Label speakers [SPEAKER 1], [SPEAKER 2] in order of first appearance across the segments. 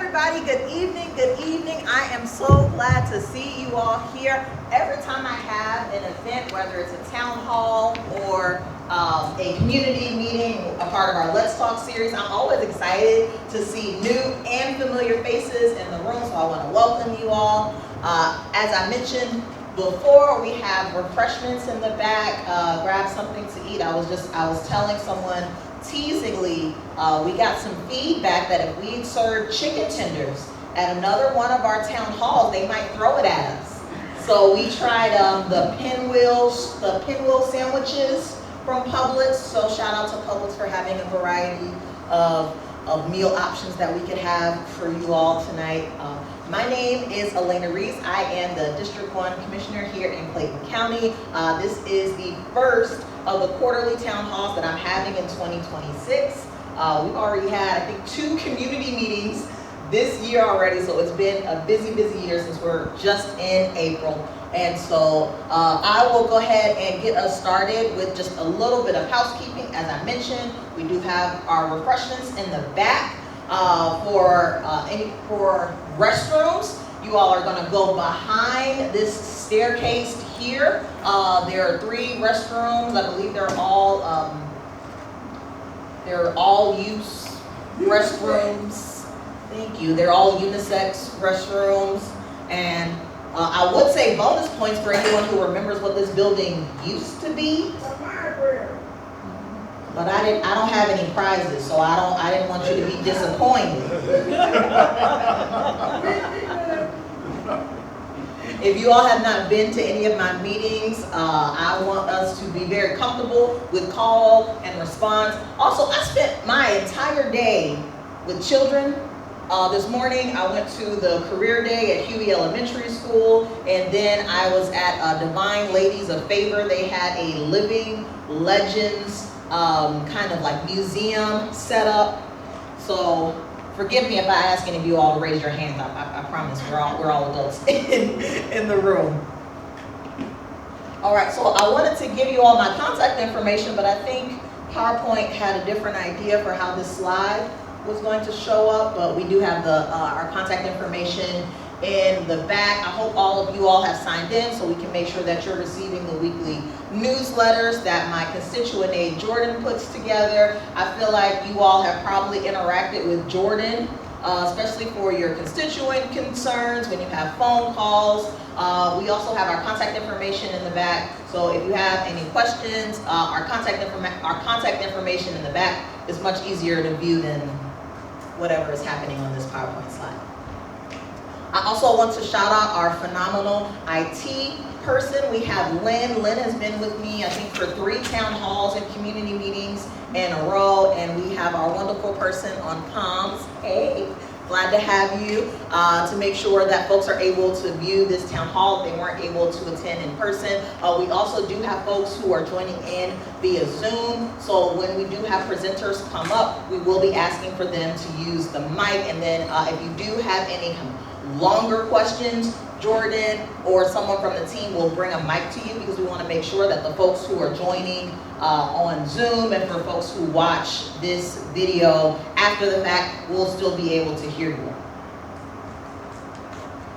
[SPEAKER 1] everybody. Good evening. Good evening. I am so glad to see you all here. Every time I have an event, whether it's a town hall or a community meeting, a part of our Let's Talk series, I'm always excited to see new and familiar faces in the room, so I want to welcome you all. As I mentioned before, we have refreshments in the back. Grab something to eat. I was telling someone teasingly, we got some feedback that if we served chicken tenders at another one of our town halls, they might throw it at us. So we tried the pinwheel sandwiches from Publix. So shout out to Publix for having a variety of meal options that we could have for you all tonight. My name is Alaina Reaves. I am the District 1 Commissioner here in Clayton County. This is the first of the quarterly town halls that I'm having in 2026. We've already had, I think, 2 community meetings this year already, so it's been a busy year since we're just in April. And so I will go ahead and get us started with just a little bit of housekeeping. As I mentioned, we do have our refreshments in the back. For restrooms, you all are going to go behind this staircase here. There are 3 restrooms. I believe they're all use restrooms. Thank you. They're all unisex restrooms, and I would say bonus points for anyone who remembers what this building used to be. But I don't have any prizes, so I didn't want you to be disappointed. If you all have not been to any of my meetings, I want us to be very comfortable with call and response. Also, I spent my entire day with children. This morning, I went to the career day at Huey Elementary School, and then I was at Divine Ladies of Favor. They had a Living Legends kind of like museum set up. So forgive me if I ask any of you all to raise your hands. I promise we're all adults in the room. All right, so I wanted to give you all my contact information, but I think PowerPoint had a different idea for how this slide was going to show up, but we do have our contact information in the back. I hope all of you all have signed in so we can make sure that you're receiving the weekly newsletters that my constituent aide Jordan puts together. I feel like you all have probably interacted with Jordan, especially for your constituent concerns, when you have phone calls. We also have our contact information in the back, so if you have any questions, our contact information in the back is much easier to view than whatever is happening on this PowerPoint slide. I also want to shout out our phenomenal IT person. We have Lynn. Lynn has been with me, I think, for 3 town halls and community meetings in a row. And we have our wonderful person on comms. Hey, glad to have you to make sure that folks are able to view this town hall if they weren't able to attend in person. We also do have folks who are joining in via Zoom. So when we do have presenters come up, we will be asking for them to use the mic. And then if you do have any longer questions, Jordan or someone from the team will bring a mic to you, because we want to make sure that the folks who are joining on Zoom and for folks who watch this video after the fact will still be able to hear you.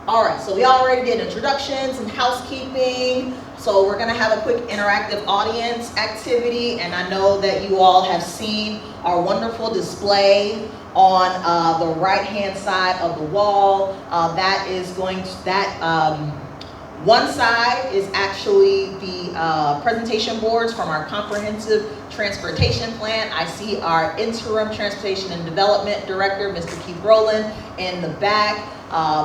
[SPEAKER 1] All right, so we already did introductions and housekeeping. So we're going to have a quick interactive audience activity, and I know that you all have seen our wonderful display on the right-hand side of the wall. One side is actually the presentation boards from our comprehensive transportation plan. I see our interim transportation and development director, Mr. Keith Rowland, in the back.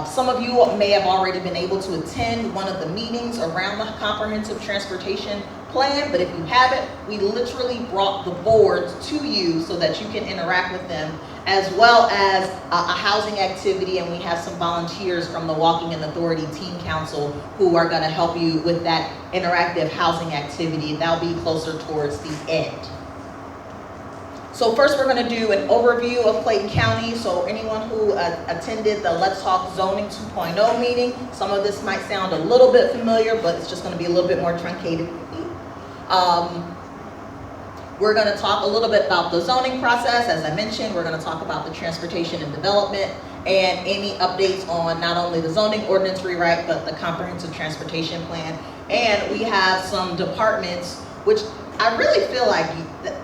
[SPEAKER 1] Some of you may have already been able to attend one of the meetings around the comprehensive transportation plan, but if you haven't, we literally brought the boards to you so that you can interact with them, as well as a housing activity, and we have some volunteers from the Walking in Authority Teen Council who are going to help you with that interactive housing activity. That'll be closer towards the end. So first we're going to do an overview of Clayton County. So anyone who attended the Let's Talk Zoning 2.0 meeting, some of this might sound a little bit familiar, but it's just going to be a little bit more truncated. We're going to talk a little bit about the zoning process. As I mentioned, we're going to talk about the transportation and development and any updates on not only the zoning ordinance rewrite, but the comprehensive transportation plan. And we have some departments, which I really feel like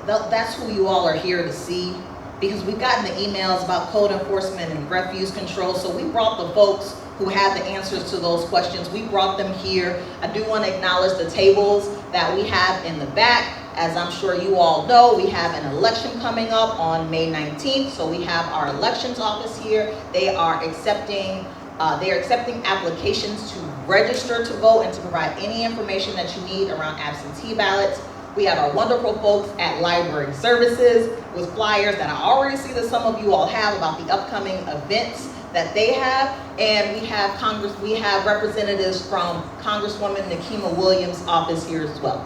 [SPEAKER 1] that's who you all are here to see, because we've gotten the emails about code enforcement and refuse control. So we brought the folks who had the answers to those questions. We brought them here. I do want to acknowledge the tables that we have in the back. As I'm sure you all know, we have an election coming up on May 19th. So we have our elections office here. They are accepting applications to register to vote and to provide any information that you need around absentee ballots. We have our wonderful folks at Library Services with flyers that I already see that some of you all have about the upcoming events that they have. And we have representatives from Congresswoman Nikema Williams' office here as well.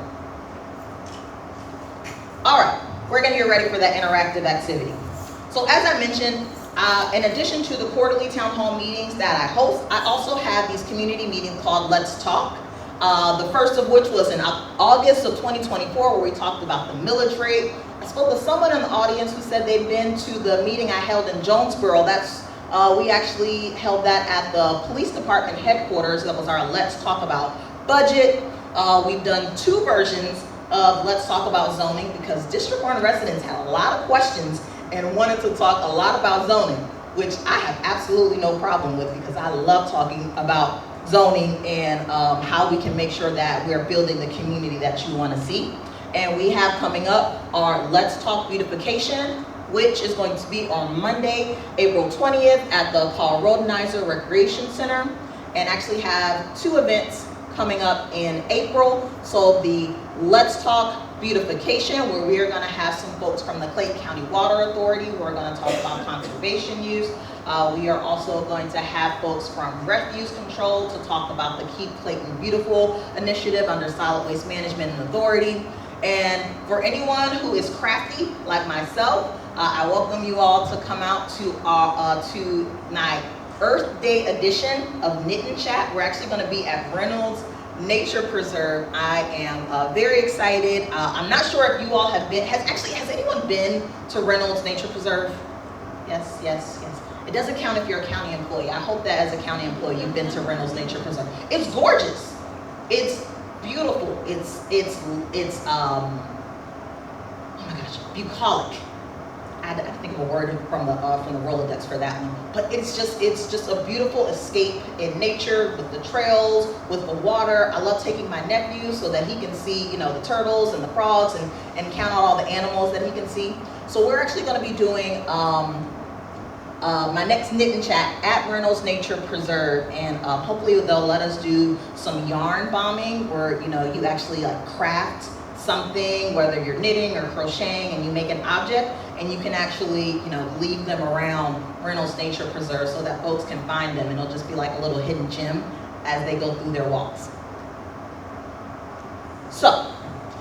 [SPEAKER 1] All right, we're gonna get ready for that interactive activity. So as I mentioned, in addition to the quarterly town hall meetings that I host, I also have these community meetings called Let's Talk. The first of which was in August of 2024, where we talked about the millage rate. I spoke with someone in the audience who said they'd been to the meeting I held in Jonesboro. We actually held that at the police department headquarters. That was our Let's Talk About budget. We've done 2 versions of Let's Talk About zoning, because District 1 residents had a lot of questions and wanted to talk a lot about zoning, which I have absolutely no problem with, because I love talking about zoning and how we can make sure that we're building the community that you want to see. And we have coming up our Let's Talk Beautification, which is going to be on Monday, April 20th at the Carl Rodenizer Recreation Center, and actually have 2 events coming up in April. So the Let's Talk Beautification, where we are going to have some folks from the Clayton County Water Authority who are going to talk about conservation use. We are also going to have folks from Refuse Control to talk about the Keep Clayton Beautiful initiative under Solid Waste Management and Authority. And for anyone who is crafty like myself, I welcome you all to come out to my Earth Day edition of Knit and Chat. We're actually going to be at Reynolds Nature Preserve. I am very excited. I'm not sure if you all have been. Has anyone been to Reynolds Nature Preserve? Yes, yes, yes. It doesn't count if you're a county employee. I hope that as a county employee you've been to Reynolds Nature Preserve. It's gorgeous. It's beautiful. It's oh my gosh, bucolic. I had to think of a word from the Rolodex for that one. But it's just a beautiful escape in nature, with the trails, with the water. I love taking my nephew so that he can see, the turtles and the frogs and count out all the animals that he can see. So we're actually going to be doing my next Knit and Chat at Reynolds Nature Preserve, and hopefully they'll let us do some yarn bombing, where you actually craft something, whether you're knitting or crocheting, and you make an object, and you can actually leave them around Reynolds Nature Preserve so that folks can find them, and it'll just be like a little hidden gem as they go through their walks. So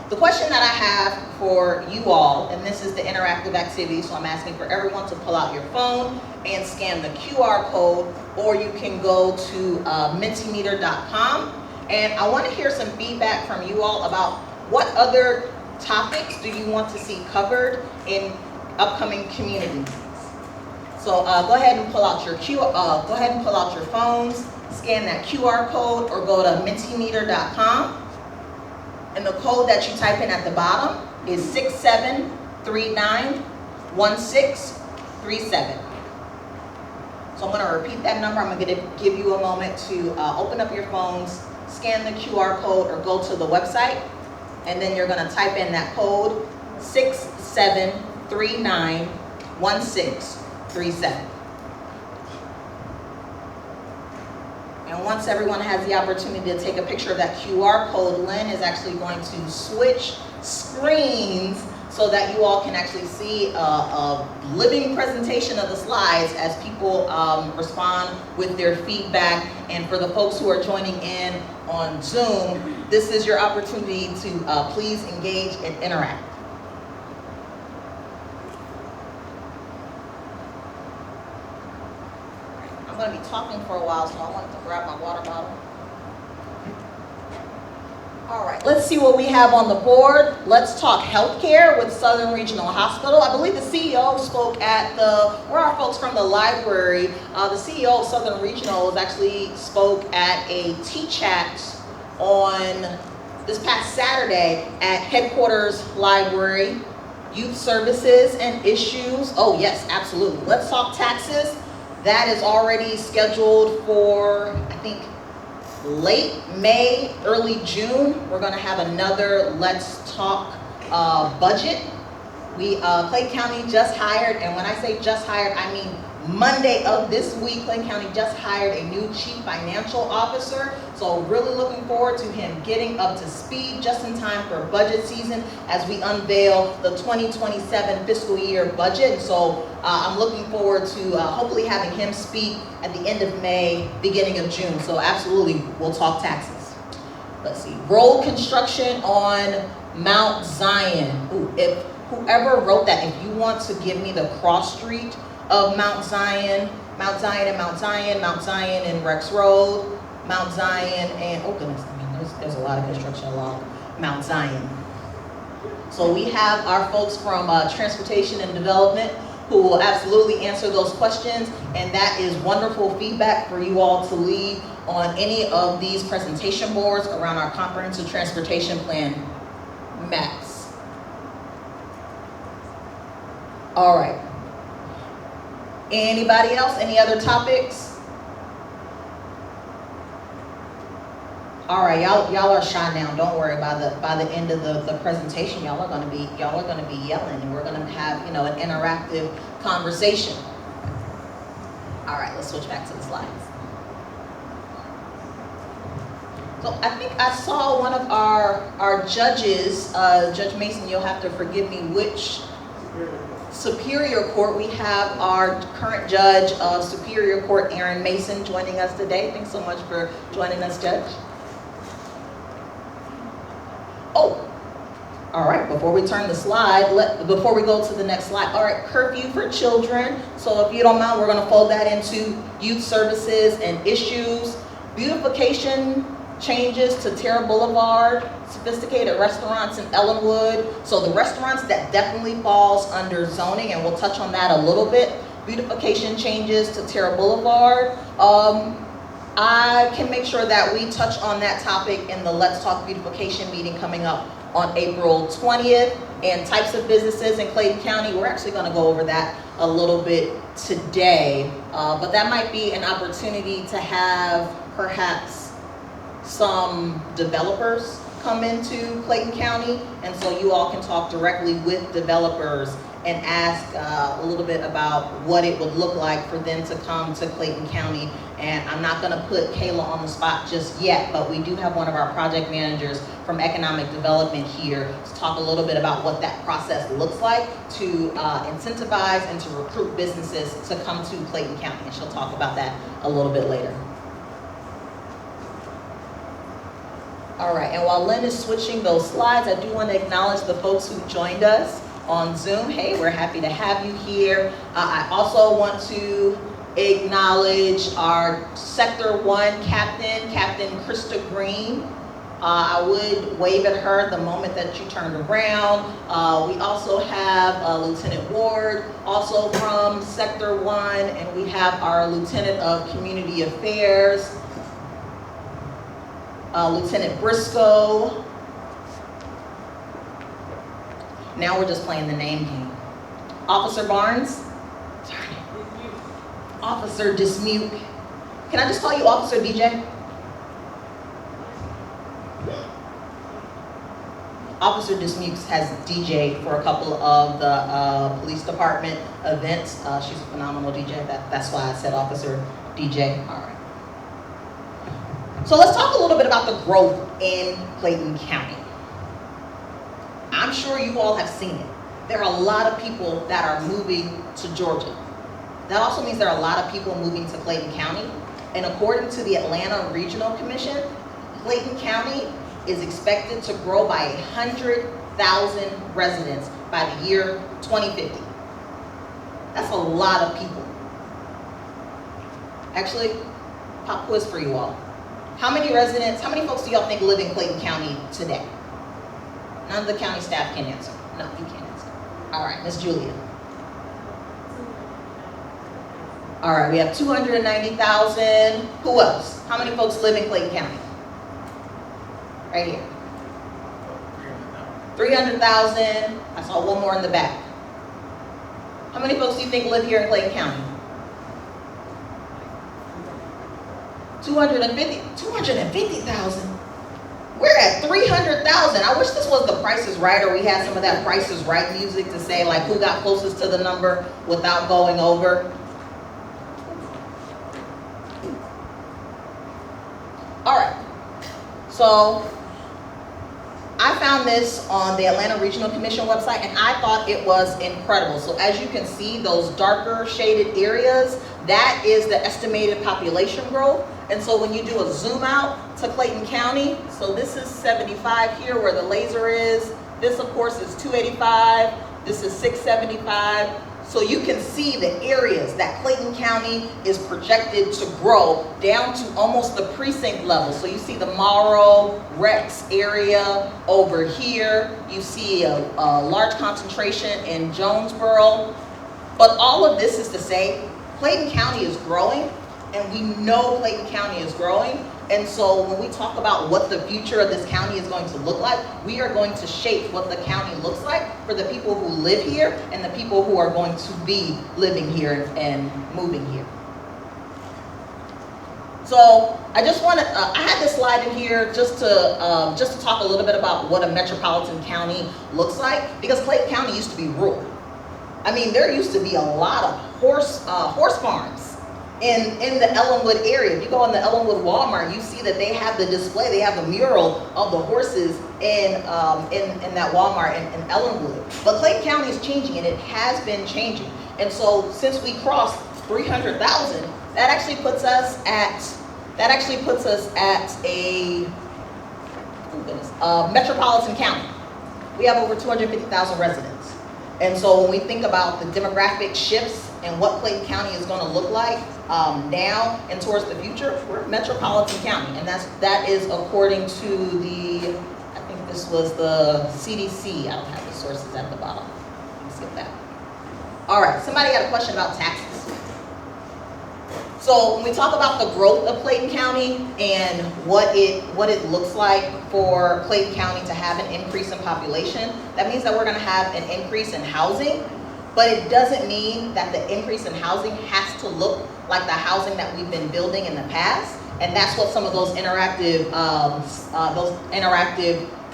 [SPEAKER 1] the question that I have for you all, and this is the interactive activity, so I'm asking for everyone to pull out your phone and scan the QR code, or you can go to mentimeter.com, and I want to hear some feedback from you all about what other topics do you want to see covered in upcoming community meetings. So go ahead and pull out your phones, scan that QR code, or go to mentimeter.com. And the code that you type in at the bottom is 67391637. So I'm going to repeat that number. I'm going to give you a moment to open up your phones, scan the QR code, or go to the website. And then you're going to type in that code, 67391637. And once everyone has the opportunity to take a picture of that QR code, Lynn is actually going to switch screens so that you all can actually see a living presentation of the slides as people respond with their feedback. And for the folks who are joining in on Zoom, this is your opportunity to please engage and interact. I'm going to be talking for a while, so I want to grab my water bottle. All right, let's see what we have on the board. Let's talk healthcare with Southern Regional Hospital. I believe the CEO spoke at where are folks from the library? The CEO of Southern Regional actually spoke at a T-chat on this past Saturday at Headquarters Library. Youth services and issues. Oh yes, absolutely. Let's talk taxes. That is already scheduled for, I think, late May, early June. We're going to have another Let's Talk budget. Clayton County just hired, and when I say just hired, I mean Monday of this week, Clayton County just hired a new chief financial officer. So really looking forward to him getting up to speed just in time for budget season as we unveil the 2027 fiscal year budget. So I'm looking forward to hopefully having him speak at the end of May, beginning of June. So absolutely, we'll talk taxes. Let's see, road construction on Mount Zion. Ooh, if whoever wrote that, if you want to give me the cross street of Mount Zion and Mount Zion and Rex Road, Mount Zion and, oh goodness, I mean, there's a lot of construction along Mount Zion. So we have our folks from Transportation and Development who will absolutely answer those questions, and that is wonderful feedback for you all to leave on any of these presentation boards around our comprehensive transportation plan, MAPS. All right. Anybody else? Any other topics? All right, y'all are shy now. Don't worry. By the end of the presentation, y'all are gonna be yelling, and we're gonna have an interactive conversation. All right, let's switch back to the slides. So I think I saw one of our judges, Judge Mason. You'll have to forgive me. Which Superior Court? We have our current judge of Superior Court, Aaron Mason, joining us today. Thanks so much for joining us, Judge. Oh, all right, before we turn the slide, before we go to the next slide, all right, curfew for children. So if you don't mind, we're gonna fold that into youth services and issues. Beautification changes to Terra Boulevard, sophisticated restaurants in Ellenwood. So the restaurants, that definitely falls under zoning, and we'll touch on that a little bit. Beautification changes to Terra Boulevard. I can make sure that we touch on that topic in the Let's Talk Beautification meeting coming up on April 20th. And types of businesses in Clayton County, we're actually gonna go over that a little bit today. But that might be an opportunity to have perhaps some developers come into Clayton County, and so you all can talk directly with developers and ask a little bit about what it would look like for them to come to Clayton County. And I'm not gonna put Kayla on the spot just yet, but we do have one of our project managers from economic development here to talk a little bit about what that process looks like to incentivize and to recruit businesses to come to Clayton County, and she'll talk about that a little bit later. All right, and while Lynn is switching those slides, I do want to acknowledge the folks who joined us on Zoom. Hey, we're happy to have you here. I also want to acknowledge our Sector 1 Captain Krista Green. I would wave at her the moment that you turned around. We also have Lieutenant Ward, also from Sector 1, and we have our Lieutenant of Community Affairs, Lieutenant Briscoe. Now we're just playing the name game. Officer Barnes. Sorry. Officer Dismuke. Can I just call you Officer DJ? Officer Dismuke has DJ'd for a couple of the police department events. She's a phenomenal DJ. That's why I said Officer DJ. All right. So let's talk a little bit about the growth in Clayton County. I'm sure you all have seen it. There are a lot of people that are moving to Georgia. That also means there are a lot of people moving to Clayton County. And according to the Atlanta Regional Commission, Clayton County is expected to grow by 100,000 residents by the year 2050. That's a lot of people. Actually, pop quiz for you all. How many residents, how many folks do y'all think live in Clayton County today? None of the county staff can answer. No, you can't answer. All right, Miss Julia. All right, we have 290,000. Who else? How many folks live in Clayton County? Right here. 300,000. I saw one more in the back. How many folks do you think live here in Clayton County? 250,000. We're at 300,000. I wish this was the Price is Right, or we had some of that Price is Right music to say like who got closest to the number without going over. All right, so I found this on the Atlanta Regional Commission website and I thought it was incredible. So as you can see, those darker shaded areas, that is the estimated population growth. And so when you do a zoom out to Clayton County, so this is 75 here where the laser is. This of course is 285, this is 675. So you can see the areas that Clayton County is projected to grow down to almost the precinct level. So you see the Morrow, Rex area over here. You see a large concentration in Jonesboro. But all of this is to say, Clayton County is growing, and we know Clayton County is growing. And so when we talk about what the future of this county is going to look like, we are going to shape what the county looks like for the people who live here and the people who are going to be living here and moving here. So I just want to, I had this slide in here just to talk a little bit about what a metropolitan county looks like, because Clayton County used to be rural. I mean, there used to be a lot of horse farms in the Ellenwood area. If you go in the Ellenwood Walmart, you see that they have the display, they have a mural of the horses in that Walmart in Ellenwood. But Clayton County is changing, and it has been changing. And so since we crossed 300,000, that actually puts us at a metropolitan county. We have over 250,000 residents. And so when we think about the demographic shifts and what Clayton County is going to look like now and towards the future, we're a metropolitan county, and that is according to the, I think this was the CDC. I don't have the sources at the bottom. Let's skip that. All right, somebody got a question about taxes. So when we talk about the growth of Clayton County and what it looks like for Clayton County to have an increase in population, that means that we're going to have an increase in housing. But it doesn't mean that the increase in housing has to look like the housing that we've been building in the past. And that's what some of those interactive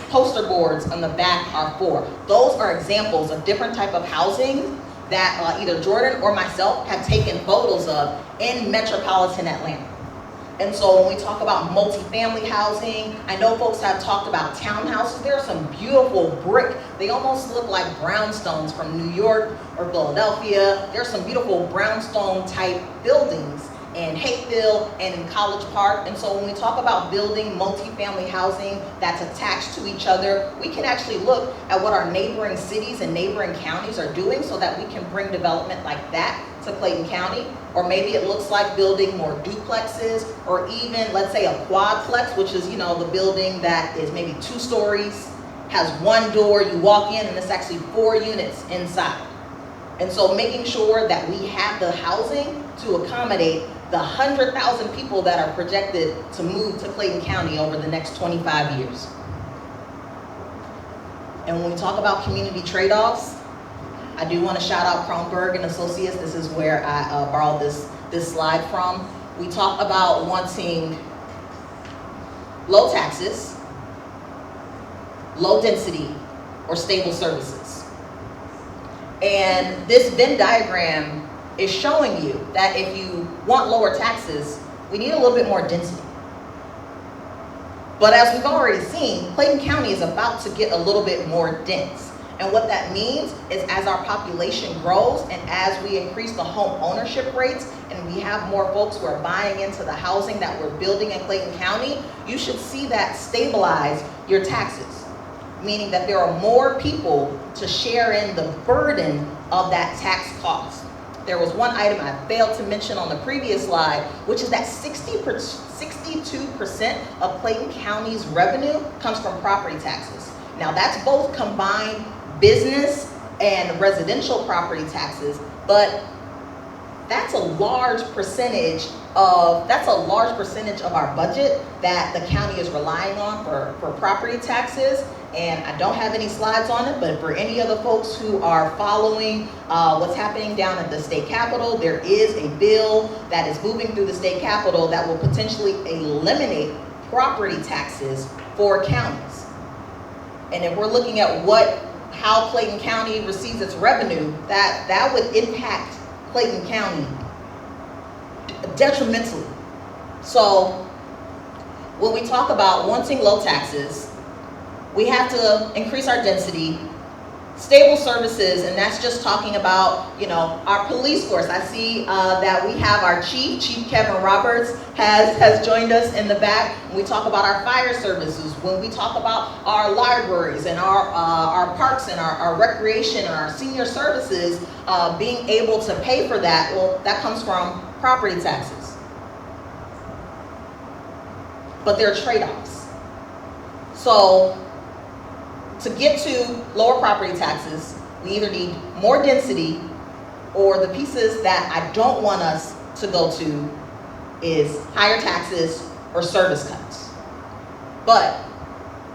[SPEAKER 1] poster boards on the back are for. Those are examples of different type of housing that either Jordan or myself have taken photos of in metropolitan Atlanta. And so when we talk about multifamily housing, I know folks have talked about townhouses. There are some beautiful brick, they almost look like brownstones from New York or Philadelphia. There's some beautiful brownstone type buildings in Hayfield and in College Park. And so when we talk about building multifamily housing that's attached to each other, we can actually look at what our neighboring cities and neighboring counties are doing so that we can bring development like that to Clayton County. Or maybe it looks like building more duplexes, or even, let's say, a quadplex, which is, the building that is maybe 2 stories, has 1 door, you walk in, and it's actually 4 units inside. And so making sure that we have the housing to accommodate the 100,000 people that are projected to move to Clayton County over the next 25 years. And when we talk about community trade-offs, I do want to shout out Kronberg and Associates. This is where I borrowed this slide from. We talk about wanting low taxes, low density, or stable services. And this Venn diagram is showing you that if you want lower taxes, we need a little bit more density. But as we've already seen, Clayton County is about to get a little bit more dense. And what that means is as our population grows and as we increase the home ownership rates and we have more folks who are buying into the housing that we're building in Clayton County, you should see that stabilize your taxes, meaning that there are more people to share in the burden of that tax cost. There was one item I failed to mention on the previous slide, which is that 60% 62% of Clayton County's revenue comes from property taxes. Now that's both combined business and residential property taxes, but that's a large percentage of our budget that the county is relying on for property taxes. And I don't have any slides on it, but for any of the folks who are following what's happening down at the state capitol, there is a bill that is moving through the state capitol that will potentially eliminate property taxes for counties. And if we're looking at how Clayton County receives its revenue, that would impact Clayton County detrimentally. So when we talk about wanting low taxes, we have to increase our density, stable services, and that's just talking about, our police force. I see that we have our Chief Kevin Roberts has joined us in the back. When we talk about our fire services, when we talk about our libraries and our parks and our recreation and our senior services, being able to pay for that, well, that comes from property taxes. But there are trade-offs. So to get to lower property taxes, we either need more density, or the pieces that I don't want us to go to is higher taxes or service cuts. But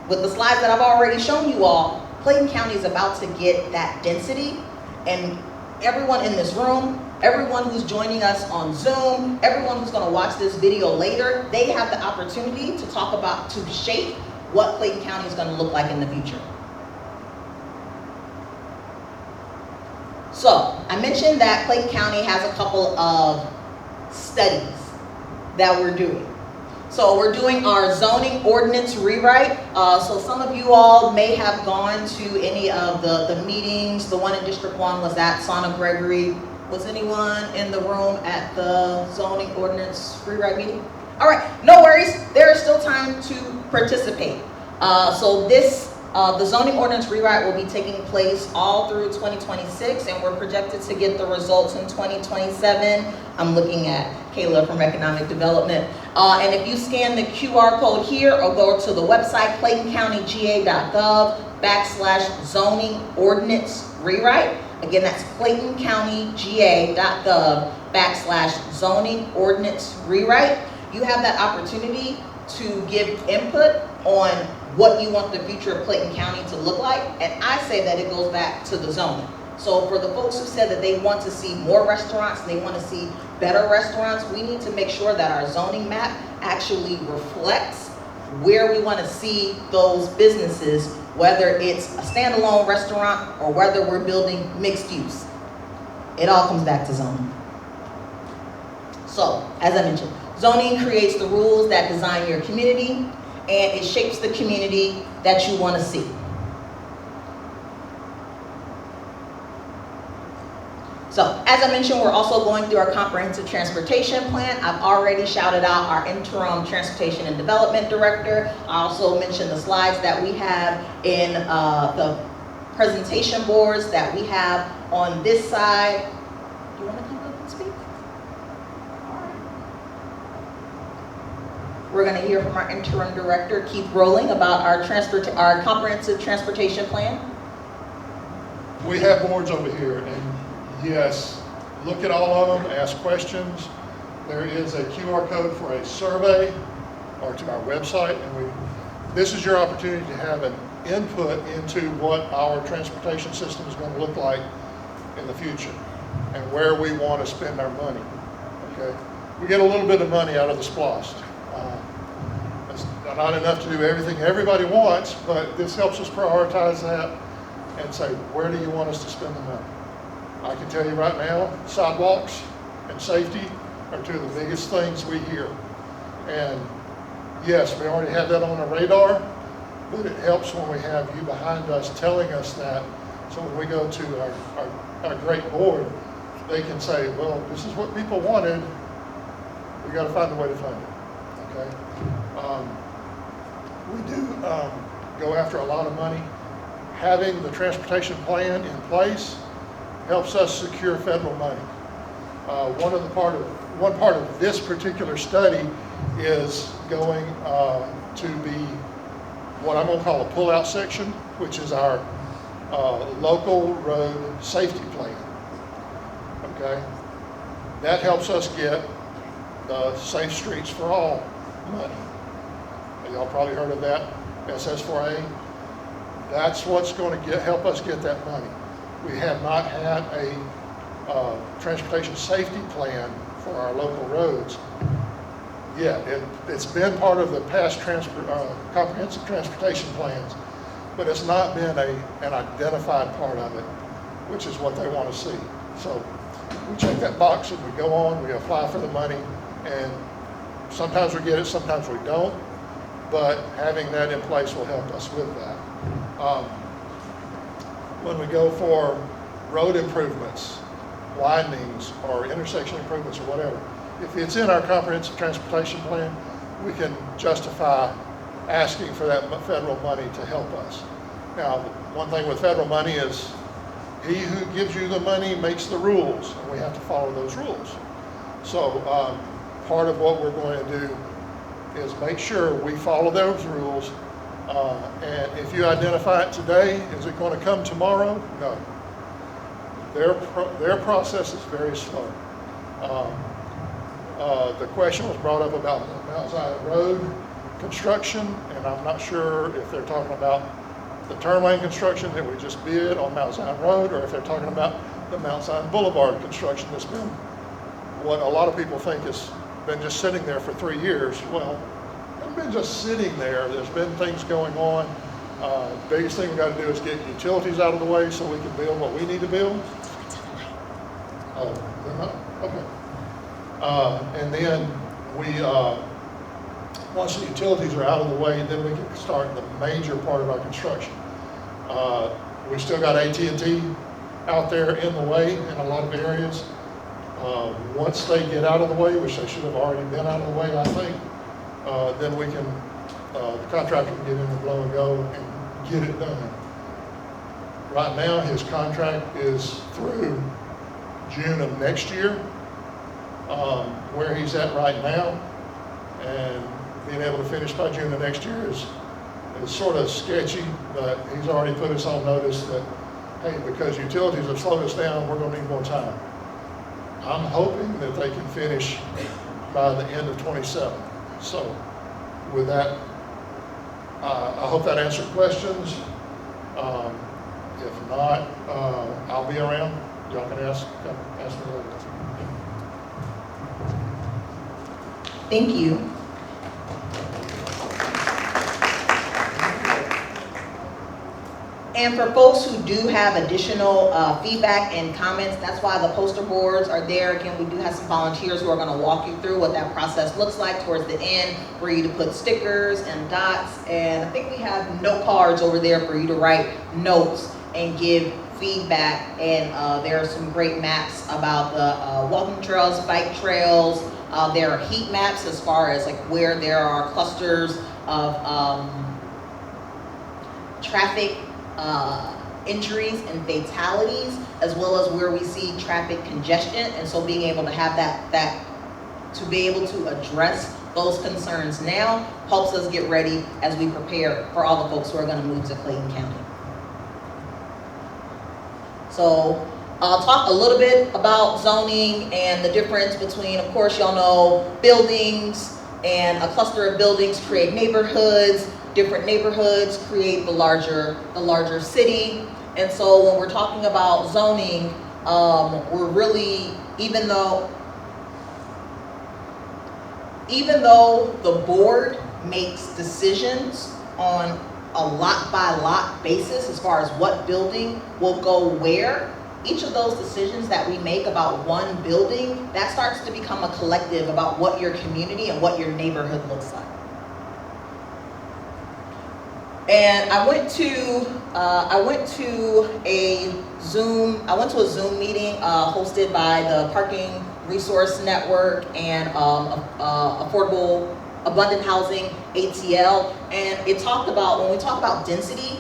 [SPEAKER 1] with the slides that I've already shown you all, Clayton County is about to get that density, and everyone in this room, everyone who's joining us on Zoom, everyone who's going to watch this video later, they have the opportunity to shape what Clayton County is going to look like in the future. So I mentioned that Clayton County has a couple of studies that we're doing. So we're doing our zoning ordinance rewrite. So some of you all may have gone to any of the meetings. The one in District 1 was at Santa Gregory. Was anyone in the room at the zoning ordinance rewrite meeting? All right, no worries. There is still time to participate. So the zoning ordinance rewrite will be taking place all through 2026, and we're projected to get the results in 2027. I'm looking at Kayla from Economic Development. And if you scan the QR code here or go to the website claytoncountyga.gov/zoning ordinance rewrite. Again, that's claytoncountyga.gov/zoning ordinance rewrite. You have that opportunity to give input on what you want the future of Clayton County to look like, and I say that it goes back to the zoning. So for the folks who said that they want to see more restaurants and they want to see better restaurants, we need to make sure that our zoning map actually reflects where we want to see those businesses, whether it's a standalone restaurant or whether we're building mixed use. It all comes back to zoning. So, as I mentioned, zoning creates the rules that design your community, and it shapes the community that you want to see. So, as I mentioned, we're also going through our comprehensive transportation plan. I've already shouted out our interim transportation and development director. I also mentioned the slides that we have in the presentation boards that we have on this side. Do you want to come up and speak? All right. We're going to hear from our interim director, Keith Rowling, about our comprehensive transportation plan.
[SPEAKER 2] We have boards over here, and yes, look at all of them, ask questions. There is a QR code for a survey or to our website, and this is your opportunity to have an input into what our transportation system is going to look like in the future and where we want to spend our money. Okay, we get a little bit of money out of the SPLOST. It's not enough to do everything everybody wants, but this helps us prioritize that and say, where do you want us to spend the money? I can tell you right now, sidewalks and safety are two of the biggest things we hear. And yes, we already have that on our radar, but it helps when we have you behind us telling us that. So when we go to our great board, they can say, well, this is what people wanted. We got to find a way to fund it. Okay. We do go after a lot of money. Having the transportation plan in place helps us secure federal money. One part of this particular study is going to be what I'm going to call a pull-out section, which is our local road safety plan. Okay, that helps us get the Safe Streets for All money. Y'all probably heard of that, SS4A. That's what's going to help us get that money. We have not had a transportation safety plan for our local roads yet. It's been part of the past comprehensive transportation plans, but it's not been an identified part of it, which is what they want to see. So we check that box and we go on, we apply for the money, and sometimes we get it, sometimes we don't, but having that in place will help us with that. When we go for road improvements, widenings, or intersection improvements, or whatever, if it's in our comprehensive transportation plan, we can justify asking for that federal money to help us. Now, one thing with federal money is he who gives you the money makes the rules, and we have to follow those rules. So part of what we're going to do is make sure we follow those rules. And if you identify it today, is it going to come tomorrow? No. Their process is very slow. The question was brought up about Mount Zion Road construction, and I'm not sure if they're talking about the turn lane construction that we just bid on Mount Zion Road, or if they're talking about the Mount Zion Boulevard construction that's been what a lot of people think has been just sitting there for 3 years. Well, it's been just sitting there. There's been things going on. Biggest thing we got to do is get utilities out of the way so we can build what we need to build. Oh, they're not? Okay. And then once the utilities are out of the way, then we can start the major part of our construction. We've still got AT&T out there in the way in a lot of areas. Once they get out of the way, which they should have already been out of the way, I think, then we can, the contractor can get in and blow and go and get it done. Right now, his contract is through June of next year, where he's at right now, and being able to finish by June of next year is sort of sketchy, but he's already put us on notice that, hey, because utilities have slowed us down, we're going to need more time. I'm hoping that they can finish by the end of 27. So with that, I hope that answered questions. If not, I'll be around. Y'all can ask me later.
[SPEAKER 1] Thank you. And for folks who do have additional feedback and comments, that's why the poster boards are there. Again, we do have some volunteers who are going to walk you through what that process looks like towards the end, for you to put stickers and dots. And I think we have note cards over there for you to write notes and give feedback. And there are some great maps about the walking trails, bike trails. There are heat maps as far as like where there are clusters of traffic injuries and fatalities, as well as where we see traffic congestion. And so being able to have that to be able to address those concerns now helps us get ready as we prepare for all the folks who are going to move to Clayton County. So I'll talk a little bit about zoning and the difference between, of course, y'all know, buildings, and a cluster of buildings create neighborhoods. Different neighborhoods create the larger city. And so when we're talking about zoning, we're really, even though the board makes decisions on a lot by lot basis as far as what building will go where, each of those decisions that we make about one building, that starts to become a collective about what your community and what your neighborhood looks like. And I went to a Zoom meeting hosted by the Parking Resource Network and Affordable Abundant Housing, ATL, and it talked about, when we talk about density,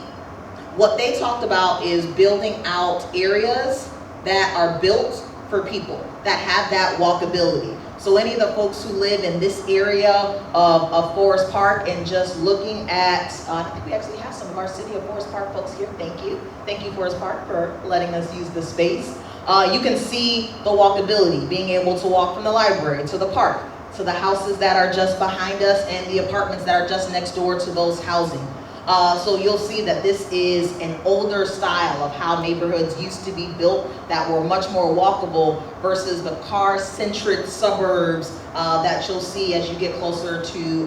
[SPEAKER 1] what they talked about is building out areas that are built for people that have that walkability. So any of the folks who live in this area of Forest Park and just looking at, I think we actually have some of our City of Forest Park folks here. Thank you. Thank you, Forest Park, for letting us use the space. You can see the walkability, being able to walk from the library to the park, to the houses that are just behind us and the apartments that are just next door to those housing. So you'll see that this is an older style of how neighborhoods used to be built that were much more walkable versus the car-centric suburbs that you'll see as you get closer to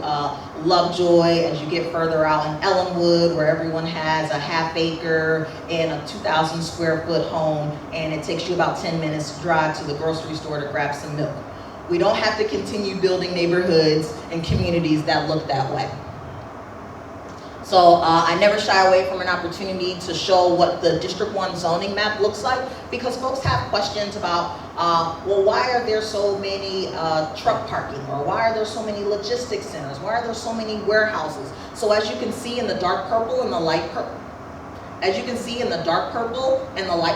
[SPEAKER 1] Lovejoy, as you get further out in Ellenwood, where everyone has a half acre and a 2,000 square foot home, and it takes you about 10 minutes to drive to the grocery store to grab some milk. We don't have to continue building neighborhoods and communities that look that way. So I never shy away from an opportunity to show what the District 1 zoning map looks like, because folks have questions about, well, why are there so many truck parking, or why are there so many logistics centers, why are there so many warehouses? So as you can see in the dark purple and the light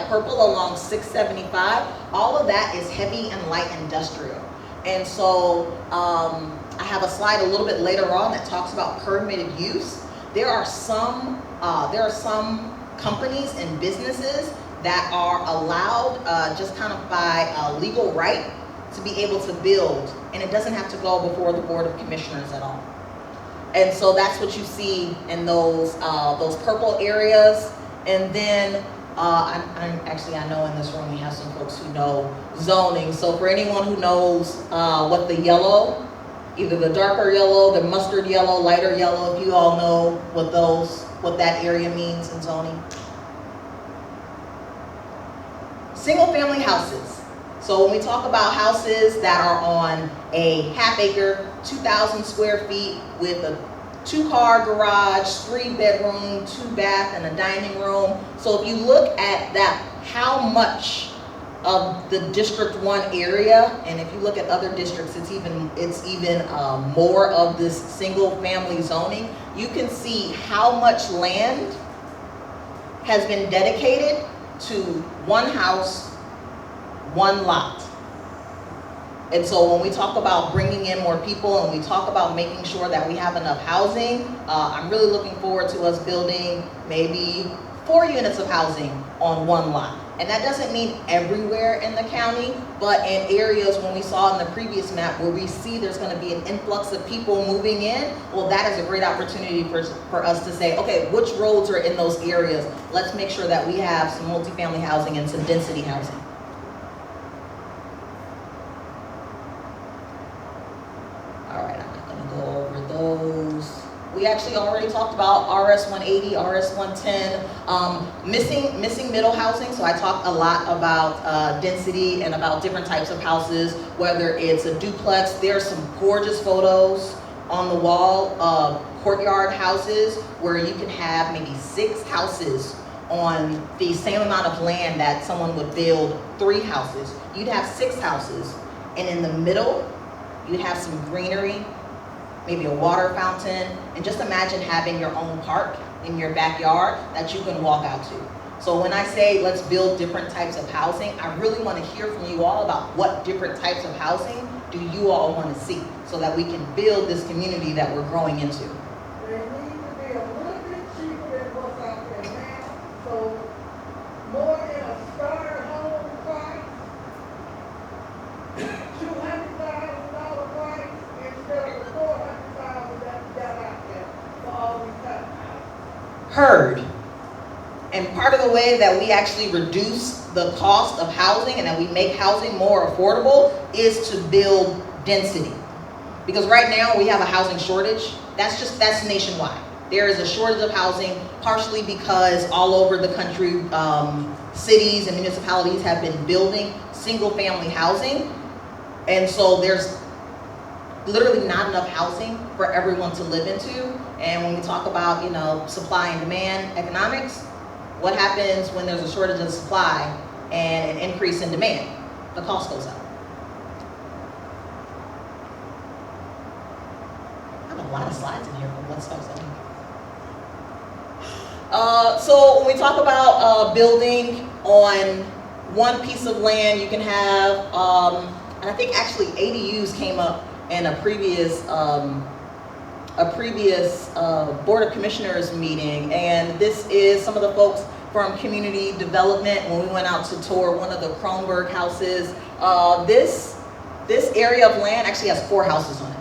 [SPEAKER 1] purple, along 675, all of that is heavy and light industrial. And so I have a slide a little bit later on that talks about permitted use. There are some companies and businesses that are allowed just kind of by legal right to be able to build, and it doesn't have to go before the Board of Commissioners at all. And so that's what you see in those purple areas. And then I know in this room we have some folks who know zoning. So for anyone who knows what the yellow, either the darker yellow, the mustard yellow, lighter yellow, if you all know what that area means in zoning. Single family houses. So when we talk about houses that are on a half acre, 2,000 square feet with a 2-car garage, 3-bedroom, 2-bath, and a dining room. So if you look at that, how much of the District 1 area, and if you look at other districts, it's even more of this single family zoning, you can see how much land has been dedicated to one house, one lot. And so when we talk about bringing in more people and we talk about making sure that we have enough housing, I'm really looking forward to us building maybe 4 units of housing on one lot. And that doesn't mean everywhere in the county, but in areas when we saw in the previous map where we see there's going to be an influx of people moving in, well, that is a great opportunity for us to say, okay, which roads are in those areas? Let's make sure that we have some multifamily housing and some density housing. All right, I'm not going to go over those. We actually already talked about RS 180, RS 110, missing middle housing. So I talked a lot about density and about different types of houses, whether it's a duplex. There are some gorgeous photos on the wall of courtyard houses where you can have maybe 6 houses on the same amount of land that someone would build 3 houses. You'd have 6 houses, and in the middle, you'd have some greenery, maybe a water fountain, and just imagine having your own park in your backyard that you can walk out to. So when I say let's build different types of housing, I really want to hear from you all about what different types of housing do you all want to see so that we can build this community that we're growing into.
[SPEAKER 3] They need to be a little bit cheaper than what's out there now, so more than a starter home price, $200,000 price instead of the $400,000 that we got out there for all these houses.
[SPEAKER 1] Heard. And part of the way that we actually reduce the cost of housing and that we make housing more affordable is to build density. Because right now we have a housing shortage. That's nationwide. There is a shortage of housing, partially because all over the country, cities and municipalities have been building single family housing. And so there's literally not enough housing for everyone to live into. And when we talk about, supply and demand economics, what happens when there's a shortage of supply and an increase in demand? The cost goes up. I have a lot of slides in here from what stuff's in here. So when we talk about building on one piece of land. You can have, and I think actually ADUs came up in a previous Board of Commissioners meeting, and this is some of the folks from community development when we went out to tour one of the Kronberg houses. This area of land actually has 4 houses on it.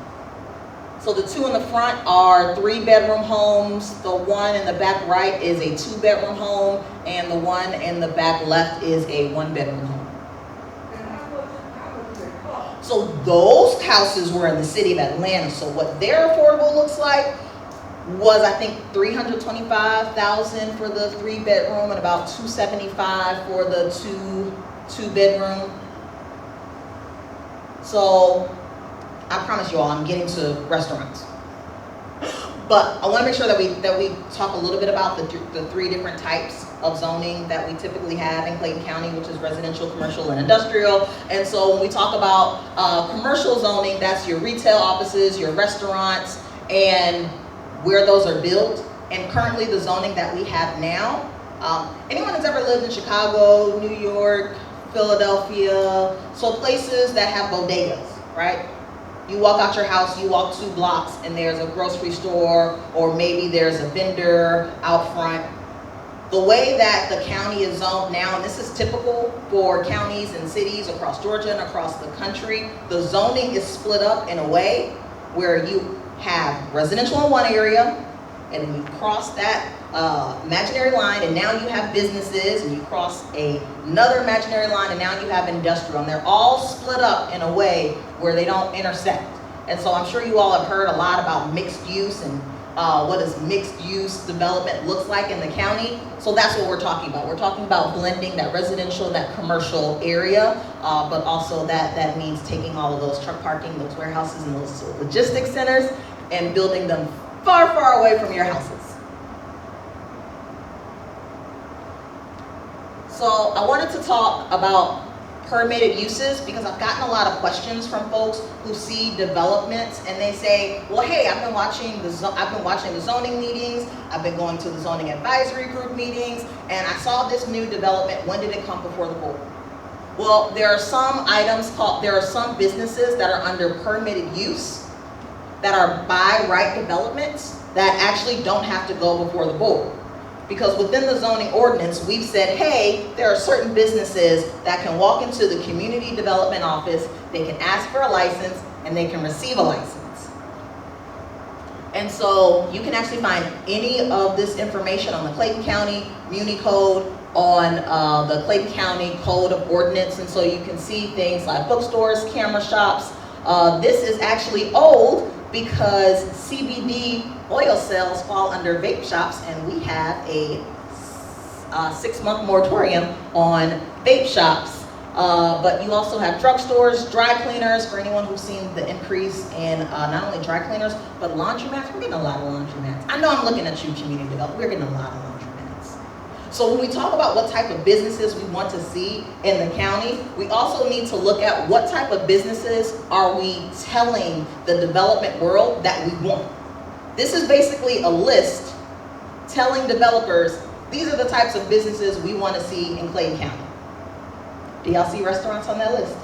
[SPEAKER 1] So the 2 in the front are 3-bedroom homes. The one in the back right is a 2-bedroom home, and the one in the back left is a 1-bedroom home.
[SPEAKER 3] And how much does it cost?
[SPEAKER 1] So those houses were in the city of Atlanta. So what their affordable looks like was, I think, $325,000 for the 3-bedroom and about $275,000 for the 2-bedroom. So I promise you all, I'm getting to restaurants. But I want to make sure that we talk a little bit about the 3 different types of zoning that we typically have in Clayton County, which is residential, commercial, and industrial. And so when we talk about commercial zoning, that's your retail offices, your restaurants, and where those are built. And currently the zoning that we have now, anyone that's ever lived in Chicago, New York, Philadelphia, so places that have bodegas, right? You walk out your house, you walk 2 blocks, and there's a grocery store, or maybe there's a vendor out front. The way that the county is zoned now, and this is typical for counties and cities across Georgia and across the country, the zoning is split up in a way where you have residential in one area, and then you cross that imaginary line, and now you have businesses, and you cross another imaginary line, and now you have industrial, and they're all split up in a way where they don't intersect. And so I'm sure you all have heard a lot about mixed use and what does mixed use development looks like in the county. So that's what we're talking about. We're talking about blending that residential, that commercial area, but also that means taking all of those truck parking, those warehouses, and those logistics centers, and building them far, far away from your houses. So I wanted to talk about permitted uses because I've gotten a lot of questions from folks who see developments and they say, well, hey, I've been watching the zoning meetings, I've been going to the zoning advisory group meetings, and I saw this new development. When did it come before the board? Well, there are some businesses that are under permitted use that are by right developments that actually don't have to go before the board. Because within the zoning ordinance, we've said, hey, there are certain businesses that can walk into the community development office, they can ask for a license, and they can receive a license. And so you can actually find any of this information on the Clayton County Muni Code, on the Clayton County Code of Ordinance, and so you can see things like bookstores, camera shops. This is actually old because CBD oil sales fall under vape shops, and we have a 6-month moratorium on vape shops. But you also have drugstores, dry cleaners, for anyone who's seen the increase in not only dry cleaners, but laundromats. We're getting a lot of laundromats. I know I'm looking at you, community development. We're getting a lot of laundromats. So when we talk about what type of businesses we want to see in the county, we also need to look at what type of businesses are we telling the development world that we want. This is basically a list telling developers, these are the types of businesses we want to see in Clayton County. Do y'all see restaurants on that list?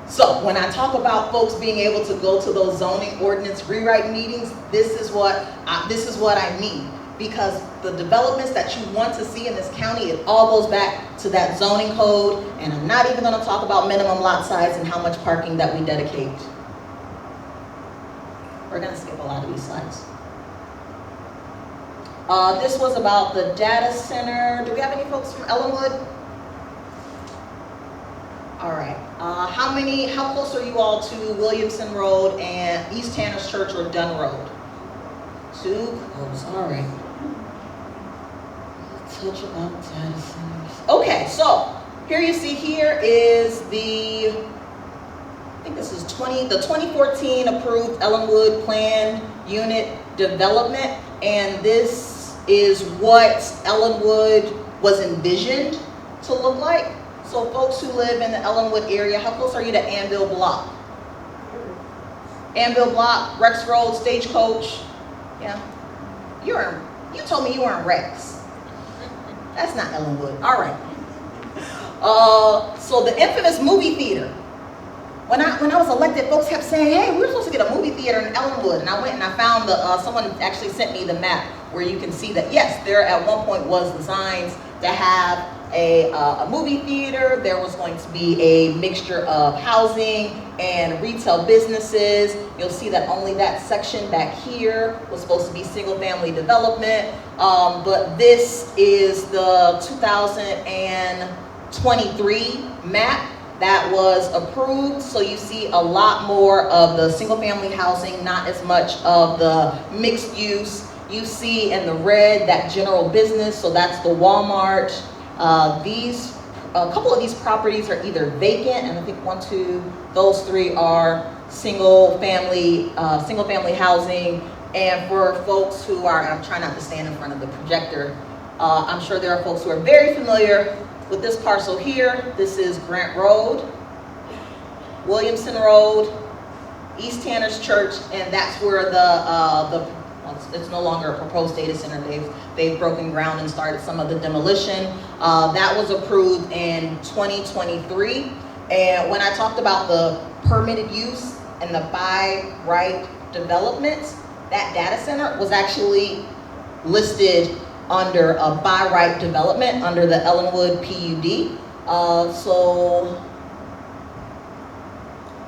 [SPEAKER 1] So when I talk about folks being able to go to those zoning ordinance rewrite meetings, this is what I mean. Because the developments that you want to see in this county, it all goes back to that zoning code. And I'm not even going to talk about minimum lot size and how much parking that we dedicate. We're going to skip a lot of these slides. This was about the data center. Do we have any folks from Ellenwood? All right. How close are you all to Williamson Road and East Tanner's Church or Dunn Road? Too close. All right. Touch about data centers. Okay, so here you see here is I think this is the 2014 approved Ellenwood planned unit development, and this is what Ellenwood was envisioned to look like. So folks who live in the Ellenwood area, how close are you to Anvil Block? Anvil Block, Rex Road, Stagecoach. Yeah. You told me you were in Rex. That's not Ellenwood. All right. So the infamous movie theater. When I was elected, folks kept saying, hey, we're supposed to get a movie theater in Ellenwood. And I went and I found someone actually sent me the map where you can see that, yes, there at one point was designs to have a movie theater. There was going to be a mixture of housing and retail businesses. You'll see that only that section back here was supposed to be single family development. But this is the 2023 map that was approved. So you see a lot more of the single family housing, not as much of the mixed use. You see in the red that general business, so that's the Walmart. A couple of these properties are either vacant, and I think those three are single family housing. And for folks who are, and I'm trying not to stand in front of the projector, I'm sure there are folks who are very familiar with this parcel here. This is Grant Road, Williamson Road, East Tanner's Church, and that's where it's no longer a proposed data center. They've broken ground and started some of the demolition. That was approved in 2023. And when I talked about the permitted use and the by right developments, that data center was actually listed under a by right development under the Ellenwood PUD. So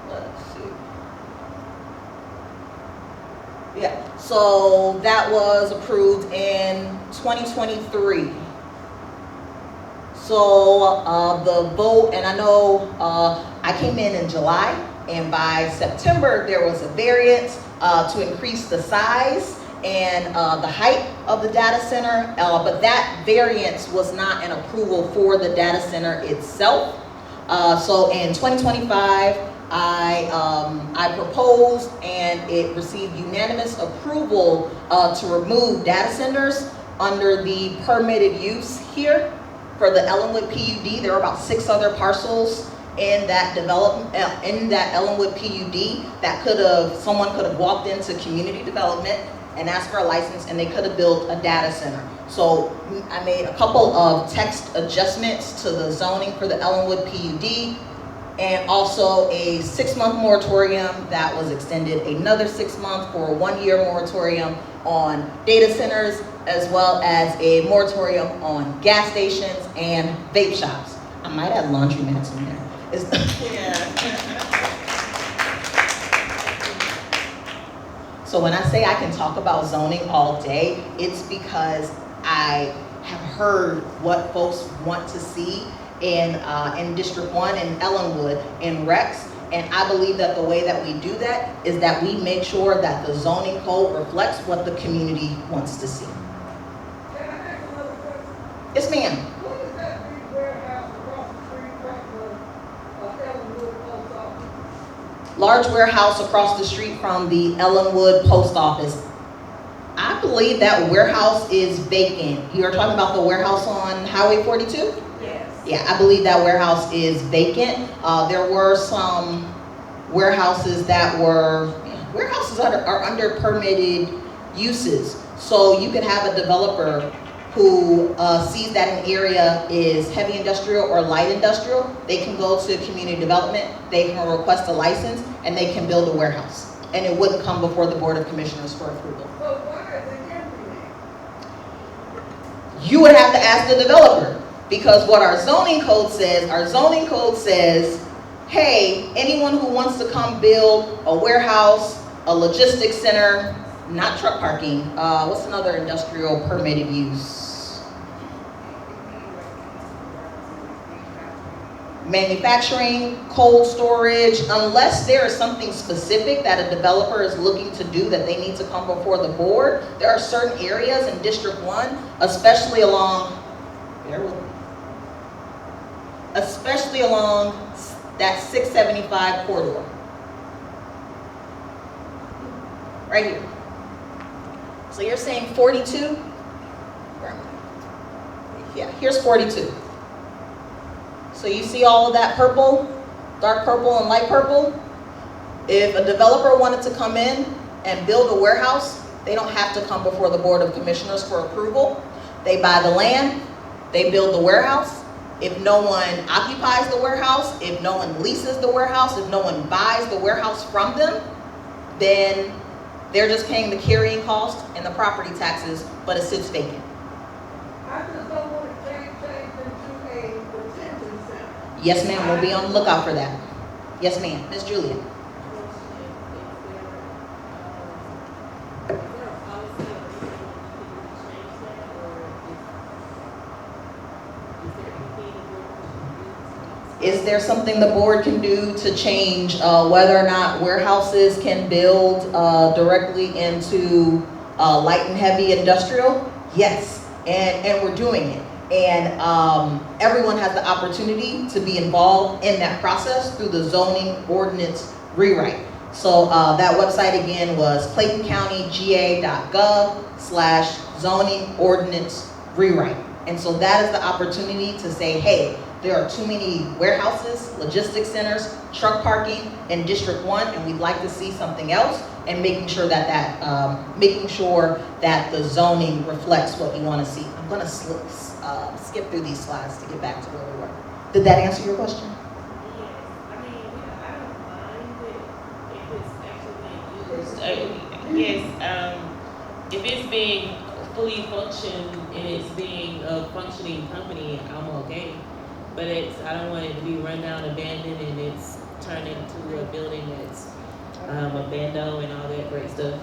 [SPEAKER 1] let's see. Yeah, so that was approved in 2023. So the vote, and I know I came in July, and by September there was a variance to increase the size and the height of the data center, but that variance was not an approval for the data center itself. So in 2025, I proposed, and it received unanimous approval to remove data centers under the permitted use here for the Ellenwood PUD. There were about 6 other parcels in that development, in that Ellenwood PUD that someone could have walked into community development and asked for a license, and they could have built a data center. So I made a couple of text adjustments to the zoning for the Ellenwood PUD, and also a 6-month moratorium that was extended another 6 months for a 1-year moratorium on data centers, as well as a moratorium on gas stations and vape shops. I might add laundromats in there. So when I say I can talk about zoning all day, it's because I have heard what folks want to see in District 1 in Ellenwood, in Rex, and I believe that the way that we do that is that we make sure that the zoning code reflects what the community wants to see.
[SPEAKER 3] Can I ask another question?
[SPEAKER 1] Yes, ma'am.
[SPEAKER 3] What is that big warehouse across the street from the Ellenwood post office?
[SPEAKER 1] Large warehouse across the street from the Ellenwood post office. I believe that warehouse is vacant. You are talking about the warehouse on Highway 42?
[SPEAKER 3] Yes.
[SPEAKER 1] Yeah, I believe that warehouse is vacant. There were some warehouses that are under permitted uses. So you could have a developer who sees that an area is heavy industrial or light industrial. They can go to community development, they can request a license, and they can build a warehouse. And it wouldn't come before the Board of Commissioners for approval.
[SPEAKER 3] So why is it empty then?
[SPEAKER 1] You would have to ask the developer, because what our zoning code says, hey, anyone who wants to come build a warehouse, a logistics center, not truck parking, what's another industrial permitted use? Manufacturing, cold storage, unless there is something specific that a developer is looking to do that they need to come before the board. There are certain areas in District 1, especially along that 675 corridor. Right here. So you're saying 42? Where am I? Yeah, here's 42. So you see all of that purple, dark purple and light purple? If a developer wanted to come in and build a warehouse, they don't have to come before the Board of Commissioners for approval. They buy the land, They build the warehouse. If no one occupies the warehouse, if no one leases the warehouse, if no one buys the warehouse from them, then they're just paying the carrying cost and the property taxes, but it sits vacant.
[SPEAKER 3] I just don't want to change into a detention center.
[SPEAKER 1] Yes, ma'am, we'll be on the lookout for that. Yes, ma'am. Miss Julia. Is there something the board can do to change whether or not warehouses can build directly into light and heavy industrial? Yes, and we're doing it. And everyone has the opportunity to be involved in that process through the zoning ordinance rewrite. So that website again was claytoncountyga.gov/zoning ordinance rewrite. And so that is the opportunity to say, hey, there are too many warehouses, logistics centers, truck parking in District 1, and we'd like to see something else, and making sure that the zoning reflects what you want to see. I'm going to skip through these slides to get back to where we were. Did that answer your question?
[SPEAKER 4] Yes, if it's being fully functioned and it's being a functioning company, I'm okay. But I don't want it to be run down, abandoned, and it's turned into a building that's abandoned and all that great stuff.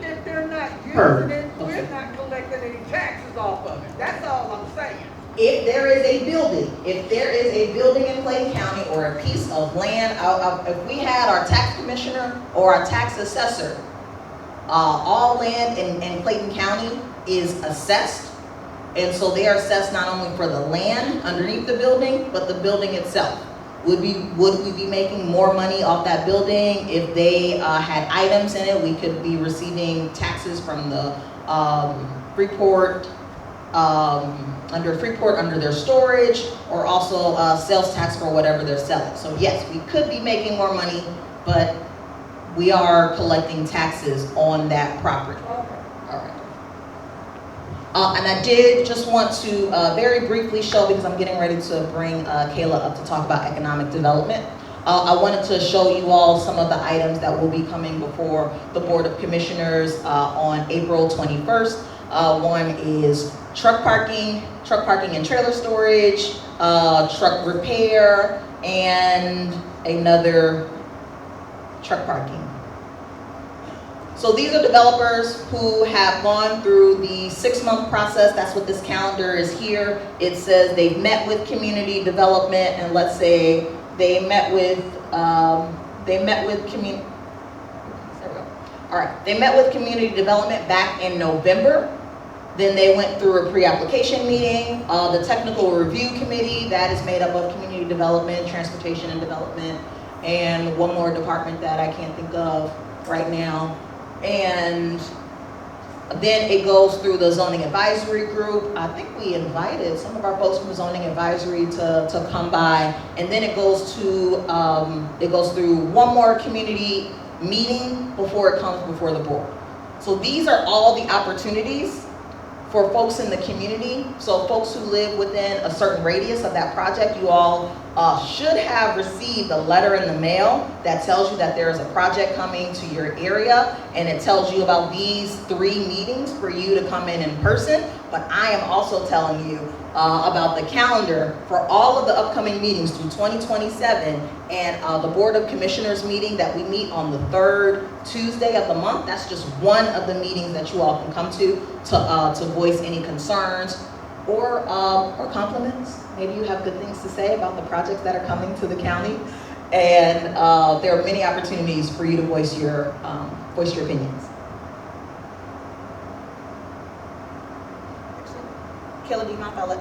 [SPEAKER 3] If they're not using it, we're not collecting any taxes off of it. That's all I'm saying.
[SPEAKER 1] If there is a building in Clayton County or a piece of land, if we had our tax commissioner or our tax assessor, all land in Clayton County is assessed. And so they are assessed not only for the land underneath the building, but the building itself. Would we be making more money off that building if they had items in it? We could be receiving taxes from the Freeport, under their storage, or also sales tax for whatever they're selling. So yes, we could be making more money, but we are collecting taxes on that property. All right. And I did just want to very briefly show, because I'm getting ready to bring Kayla up to talk about economic development. I wanted to show you all some of the items that will be coming before the Board of Commissioners on April 21st. One is truck parking and trailer storage, truck repair, and another truck parking. So these are developers who have gone through the 6-month process. That's what this calendar is here. It says they've met with community development, and let's say they met with community. There we go. All right, they met with community development back in November. Then they went through a pre-application meeting. The technical review committee, that is made up of community development, transportation and development, and one more department that I can't think of right now. And then it goes through the zoning advisory group. I think we invited some of our folks from the zoning advisory to come by. And then it goes through one more community meeting before it comes before the board. So these are all the opportunities for folks in the community. So folks who live within a certain radius of that project, you all should have received a letter in the mail that tells you that there is a project coming to your area, and it tells you about these 3 meetings for you to come in person. But I am also telling you about the calendar for all of the upcoming meetings through 2027, and the Board of Commissioners meeting that we meet on the 3rd Tuesday of the month. That's just one of the meetings that you all can come to voice any concerns or compliments. Maybe you have good things to say about the projects that are coming to the county, and there are many opportunities for you to voice your opinions. Kayla, do you mind if I let?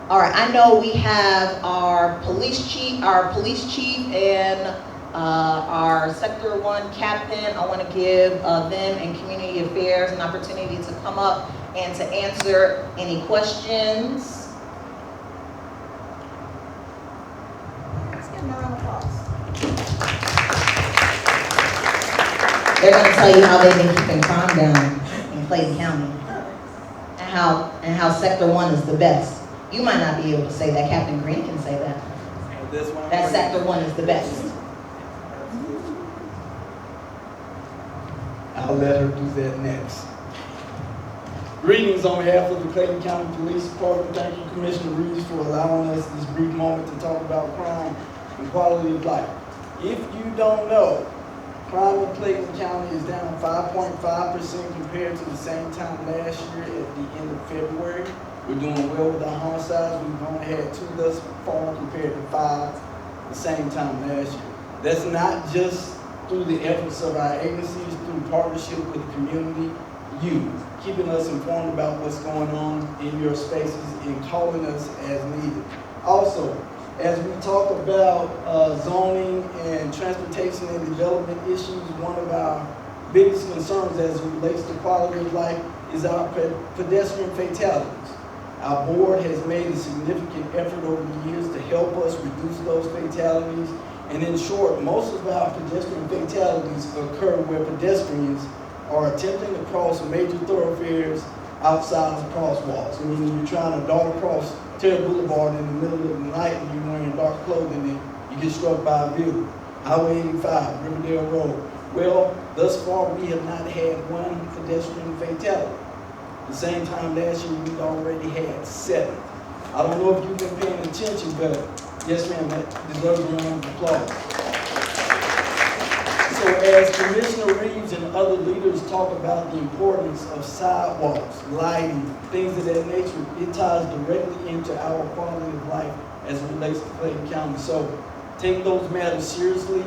[SPEAKER 1] All right. I know we have our police chief, and our Sector 1 captain. I want to give them and community affairs an opportunity to come up and to answer any questions. Let's give them a round of applause. They're going to tell you how they've been keeping crime down in Clayton County. how Sector 1 is the best. You might not be able to say that. Captain Green can say that. That Sector 1 is the best.
[SPEAKER 5] I'll let her do that next. Greetings on behalf of the Clayton County Police Department. Thank you, Commissioner Reaves, for allowing us this brief moment to talk about crime and quality of life. If you don't know, crime in Clayton County is down 5.5% compared to the same time last year at the end of February. We're doing well with our homicides. We've only had 2 thus far compared to 5 the same time last year. That's not just through the efforts of our agencies, through partnership with the community, you, keeping us informed about what's going on in your spaces and calling us as needed. Also, as we talk about zoning and transportation and development issues, one of our biggest concerns as it relates to quality of life is our pedestrian fatalities. Our board has made a significant effort over the years to help us reduce those fatalities. And in short, most of our pedestrian fatalities occur where pedestrians are attempting to cross major thoroughfares outside of crosswalks. I mean, you're trying to dart across Terra Boulevard in the middle of the night and you're wearing dark clothing and you get struck by a vehicle. Highway 85, Riverdale Road. Well, thus far we have not had 1 pedestrian fatality. The same time last year we already had 7. I don't know if you've been paying attention, but yes ma'am, that deserves a round of applause. So as Commissioner Reaves and other leaders talk about the importance of sidewalks, lighting, things of that nature, it ties directly into our quality of life as it relates to Clayton County. So take those matters seriously,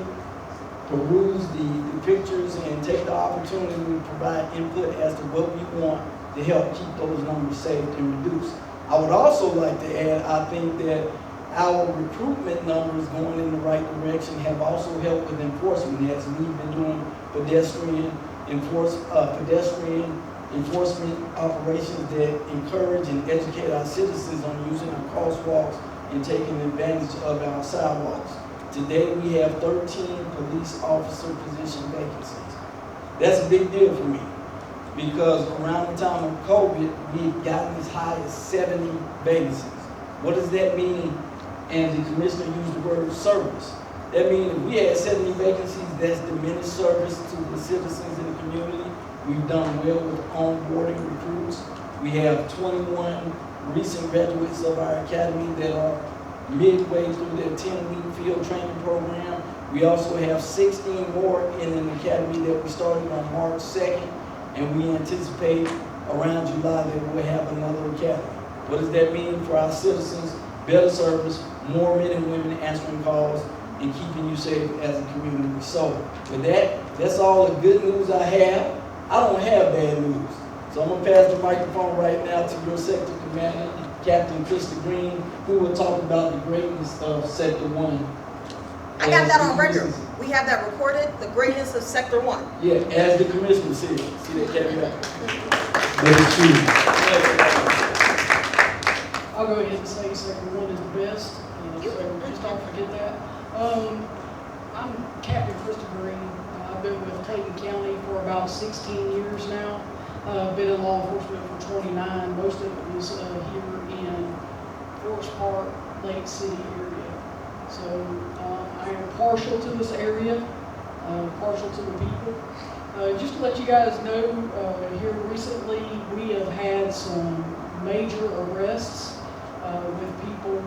[SPEAKER 5] peruse the pictures, and take the opportunity to provide input as to what we want to help keep those numbers saved and reduced. I would also like to add, I think that our recruitment numbers going in the right direction have also helped with enforcement, as we've been doing pedestrian enforcement operations that encourage and educate our citizens on using our crosswalks and taking advantage of our sidewalks. Today we have 13 police officer position vacancies. That's a big deal for me because around the time of COVID, we've gotten as high as 70 vacancies. What does that mean? And the commissioner used the word service. That means if we had 70 vacancies, that's diminished service to the citizens in the community. We've done well with onboarding recruits. We have 21 recent graduates of our academy that are midway through their 10-week field training program. We also have 16 more in an academy that we started on March 2nd, and we anticipate around July that we'll have another academy. What does that mean for our citizens? Better service, more men and women answering calls, and keeping you safe as a community. So with that, that's all the good news I have. I don't have bad news. So I'm gonna pass the microphone right now to your sector commander, Captain Krista Green, who will talk about the greatness of Sector 1.
[SPEAKER 1] I got that on record. We have that recorded, the greatness of Sector 1.
[SPEAKER 5] Yeah, as the commissioner said. See that, Captain?
[SPEAKER 6] I'll go ahead and say Sector 1 is the best, so just don't forget that. I'm Captain Krista Green. I've been with Clayton County for about 16 years now. Been in law enforcement for 29. Most of it was here in Forest Park, Lake City area. So I am partial to this area, partial to the people. Just to let you guys know, here recently we have had some major arrests with people,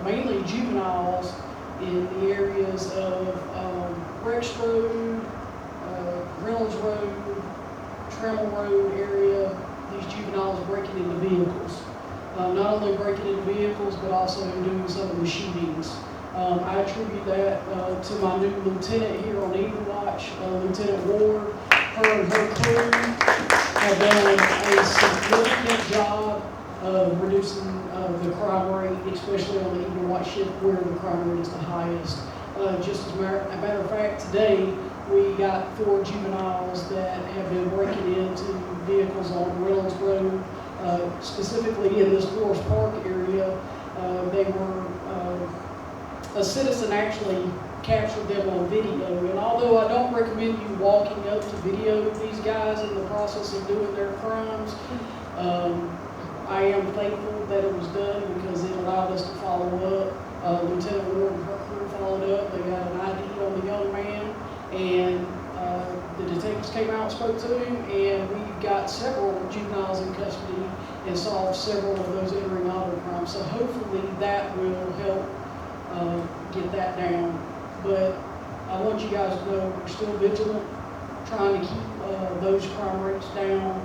[SPEAKER 6] mainly juveniles, in the areas of Rex Road, Reynolds Road, Trammell Road area. These juveniles breaking into vehicles. Not only breaking into vehicles, but also doing some of the shootings. I attribute that to my new lieutenant here on Eagle Watch, Lieutenant Ward. Her and her crew have done a significant job of reducing the crime rate, especially on the Eagle Watch shift where the crime rate is the highest. Just as a matter of fact, today we got 4 juveniles that have been breaking into vehicles on Reynolds Road, specifically in this Forest Park area. They were, a citizen actually captured them on video, and although I don't recommend you walking up to video these guys in the process of doing their crimes, I am thankful that it was done because it allowed us to follow up. Lieutenant Ward and her crew followed up. They got an ID on the young man, and the detectives came out and spoke to him, and we've got several juveniles in custody and solved several of those entering auto crimes. So hopefully that will help get that down. But I want you guys to know we're still vigilant, trying to keep those crime rates down.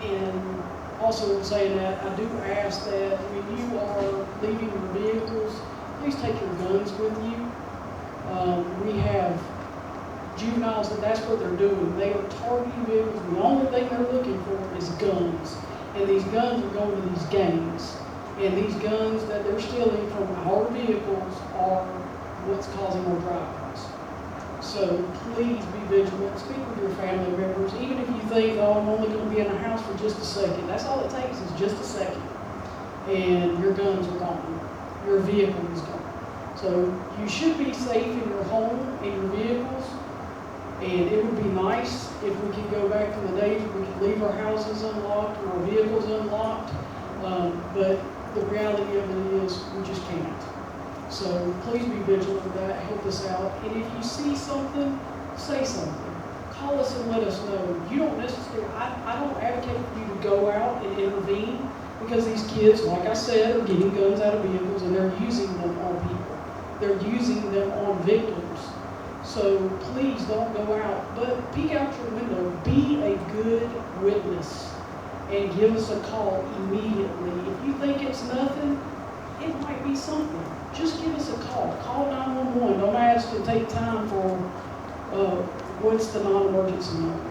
[SPEAKER 6] And also in saying that, I do ask that when you are leaving your vehicles, please take your guns with you. We have juveniles that's what they're doing. They are targeting vehicles. The only thing they're looking for is guns. And these guns are going to these gangs. And these guns that they're stealing from our vehicles are what's causing our drive-bys. So please be vigilant. Speak with your family members. Even if you think, oh, I'm only going to be in the house for just a second. That's all it takes is just a second. And your guns are gone. Your vehicle is gone. So you should be safe in your home and your vehicles. And it would be nice if we could go back to the days where we could leave our houses unlocked and our vehicles unlocked. But the reality of it is we just can't. So please be vigilant of that. Help us out. And if you see something, say something. Call us and let us know. You don't necessarily, I don't advocate for you to go out and intervene because these kids, like I said, are getting guns out of vehicles and they're using them on people. They're using them on victims. So please don't go out, but peek out your window. Be a good witness and give us a call immediately. If you think it's nothing, it might be something. Just give us a call. Call 911. Don't ask to take time for what's the non-emergency number.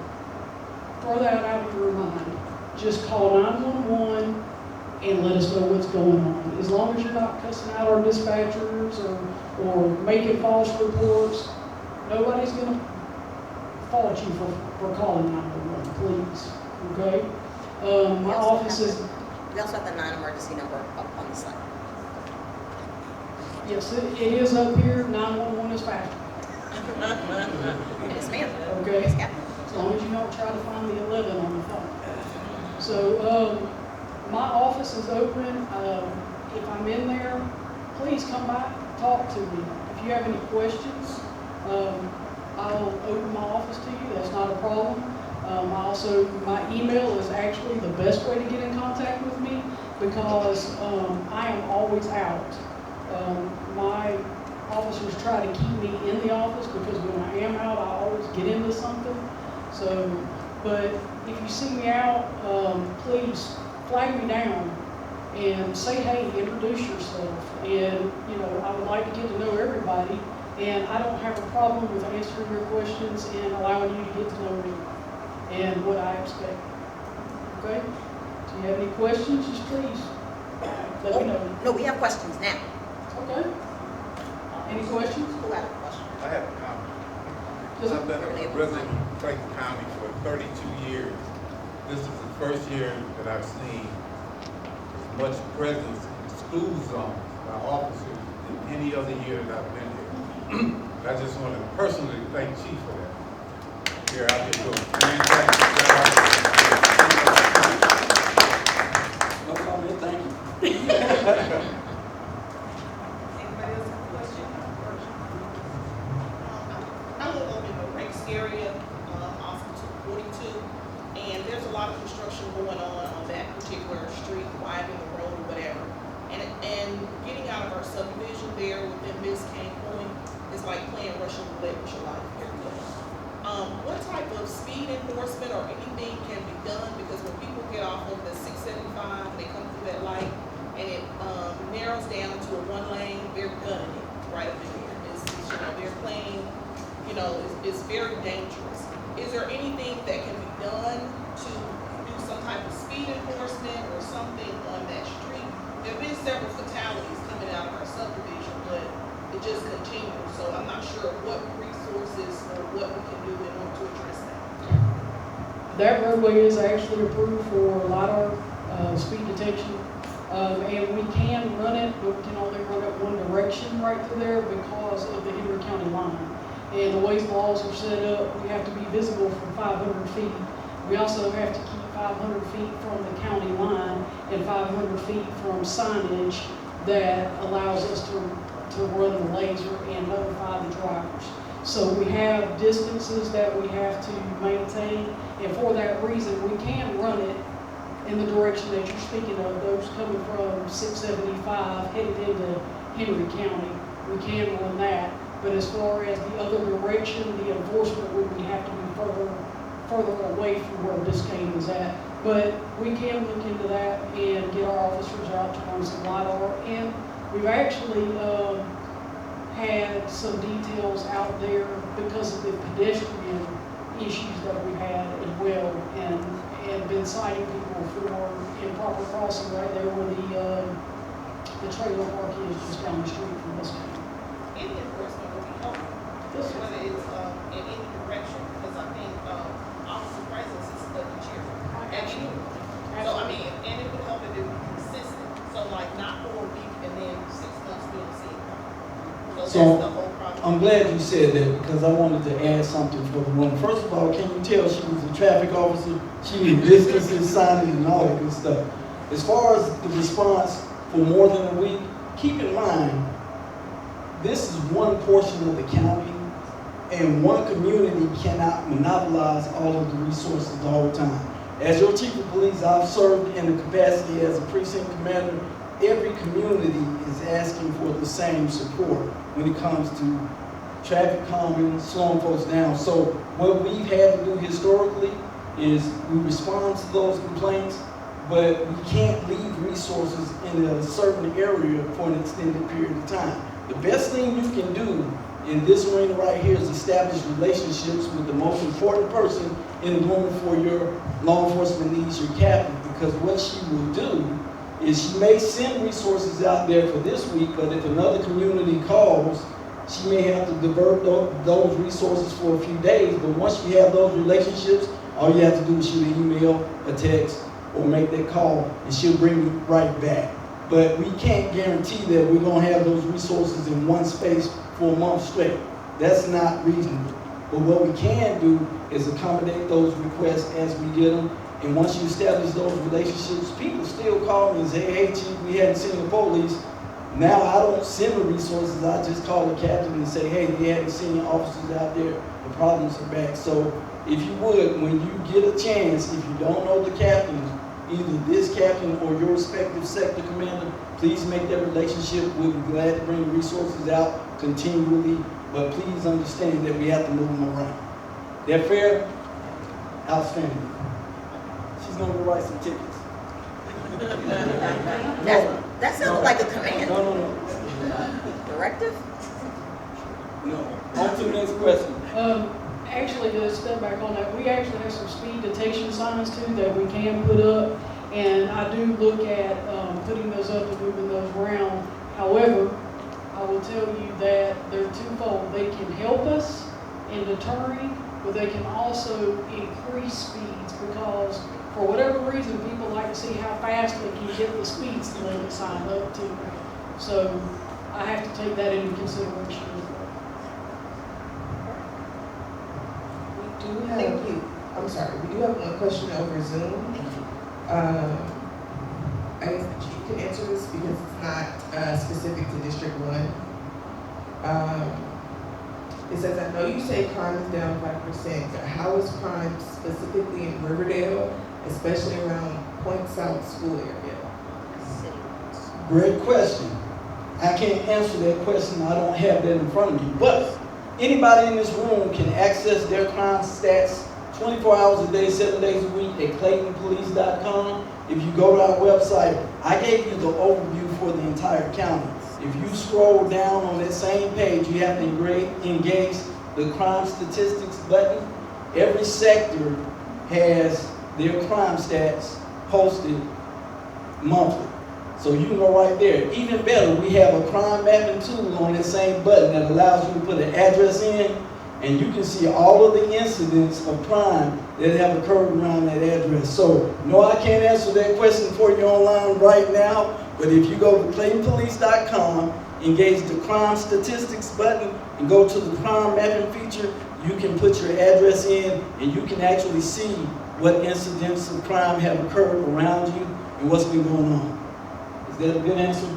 [SPEAKER 6] Throw that out of your mind. Just call 911 and let us know what's going on. As long as you're not cussing out our dispatchers or making false reports, nobody's going to fault you for calling 911, please. Okay? My office is...
[SPEAKER 1] We also have the non-emergency number up on the site.
[SPEAKER 6] Yes, it is up here. 911 is faster.
[SPEAKER 1] Yes, ma'am.
[SPEAKER 6] Okay?
[SPEAKER 1] Yes, Captain.
[SPEAKER 6] As long as you don't try to find the 11 on the phone. So, my office is open. If I'm in there, please come by, talk to me. If you have any questions, I'll open my office to you. That's not a problem. My email is actually the best way to get in contact with me because I am always out. My officers try to keep me in the office because when I am out, I always get into something. So, but if you see me out, please flag me down and say, hey, introduce yourself. And, I would like to get to know everybody. And I don't have a problem with answering your questions and allowing you to get to know me and what I expect. Okay? Do you have any questions? Just please let me know.
[SPEAKER 1] No, we have questions now.
[SPEAKER 6] Okay. Any questions?
[SPEAKER 1] Who had a question?
[SPEAKER 7] I have a comment.
[SPEAKER 6] Yes, sir.
[SPEAKER 7] I've been a resident of Clayton County for 32 years. This is the first year that I've seen as much presence in school zones by officers than any other year that I've been here. I just want to personally thank Chief for that. Here, I'll get going.
[SPEAKER 5] No comment, thank you.
[SPEAKER 8] Anybody else have a question? I live up in the Reaves area, off of 242, and there's a lot of construction going on that particular street, widening the road or whatever. And getting out of our subdivision there within Miss Cane Point is like playing Russian roulette with your life every day. What type of speed enforcement or anything can be done? Because when people get off of the 675 and they come through that light and it narrows down to a one lane, they're gunning it right up in there. They're playing, it's very dangerous. Is there anything that can be done to do some type of speed enforcement or something on that street? There have been several fatalities coming out of our subdivision, but it just continues. So I'm not sure what resources or what we can do in order to address that.
[SPEAKER 6] That roadway is actually approved for LiDAR speed detection. And we can run it, but we can only run it one direction right through there because of the Henry County line. And the way the laws are set up, we have to be visible from 500 feet. We also have to keep 500 feet from the county line and 500 feet from signage that allows us to run the laser and notify the drivers. So we have distances that we have to maintain, and for that reason, we can run it in the direction that you're speaking of, those coming from 675 headed into Henry County. We can run that, but as far as the other direction, the enforcement would have to be further away from where Biscayne is at. But we can look into that and get our officers out to run some LiDAR. And we've actually had some details out there because of the pedestrian issues that we had as well, and been citing people for improper crossing right there where the trailer park is just down the street from this county.
[SPEAKER 8] Any enforcement will be helpful,
[SPEAKER 6] Yes, sir.
[SPEAKER 8] whether it's in any direction, because I think officer presence is the cheerful. So I mean, and it would help if it was consistent. So like not for a week and then 6 months we don't see it. So that's the whole problem.
[SPEAKER 5] I'm glad you said that because I wanted to add something for the room. First of all, can you tell she was a traffic officer? She knew distances, signage, and all that good stuff. As far as the response for more than a week, keep in mind, this is one portion of the county, and one community cannot monopolize all of the resources the whole time. As your chief of police, I've served in the capacity as a precinct commander. Every community is asking for the same support when it comes to traffic calming, slowing folks down. So what we've had to do historically is we respond to those complaints, but we can't leave resources in a certain area for an extended period of time. The best thing you can do in this arena right here is establish relationships with the most important person in the room for your law enforcement needs, your captain, because what she will do is she may send resources out there for this week, but if another community calls, she may have to divert those resources for a few days. But once you have those relationships, all you have to do is shoot an email, a text, or make that call, and she'll bring you right back. But we can't guarantee that we're going to have those resources in one space for a month straight. That's not reasonable. But what we can do is accommodate those requests as we get them. And once you establish those relationships, people still call me and say, hey, chief, we hadn't seen the police. Now I don't send the resources, I just call the captain and say, hey, they hadn't seen officers out there, the problems are back. So if you would, when you get a chance, if you don't know the captains, either this captain or your respective sector commander, please make that relationship. We'll be glad to bring the resources out continually, but please understand that we have to move them around. They're fair? Outstanding. She's going to write some tickets.
[SPEAKER 1] That sounds like a command.
[SPEAKER 5] No.
[SPEAKER 1] Directive?
[SPEAKER 5] No. On to the next question.
[SPEAKER 6] Actually, to step back on that, we actually have some speed detection signs too that we can put up, and I do look at putting those up and moving those around. However, I will tell you that they're twofold. They can help us in deterring, but they can also increase speeds because for whatever reason, people like to see how fast they can get the speeds limit sign up to. So I have to take that into consideration as well.
[SPEAKER 9] We do have, I'm sorry, we do have one question over Zoom. I guess the chief can answer this because it's not specific to District 1. It says, I know you say crime is down 5%, but how is crime specifically in Riverdale, especially around Point South School area?
[SPEAKER 5] Great question. I can't answer that question. I don't have that in front of me. But anybody in this room can access their crime stats 24 hours a day, 7 days a week at Claytonpolice.com. If you go to our website, I gave you the overview for the entire county. If you scroll down on that same page, you have to engage the crime statistics button. Every sector has their crime stats posted monthly. So you can go right there. Even better, we have a crime mapping tool on that same button that allows you to put an address in, and you can see all of the incidents of crime that have occurred around that address. So, no, I can't answer that question for you online right now, but if you go to Claytonpolice.com, engage the crime statistics button, and go to the crime mapping feature, you can put your address in, and you can actually see what incidents of crime have occurred around you and what's been going on. Is that a good answer?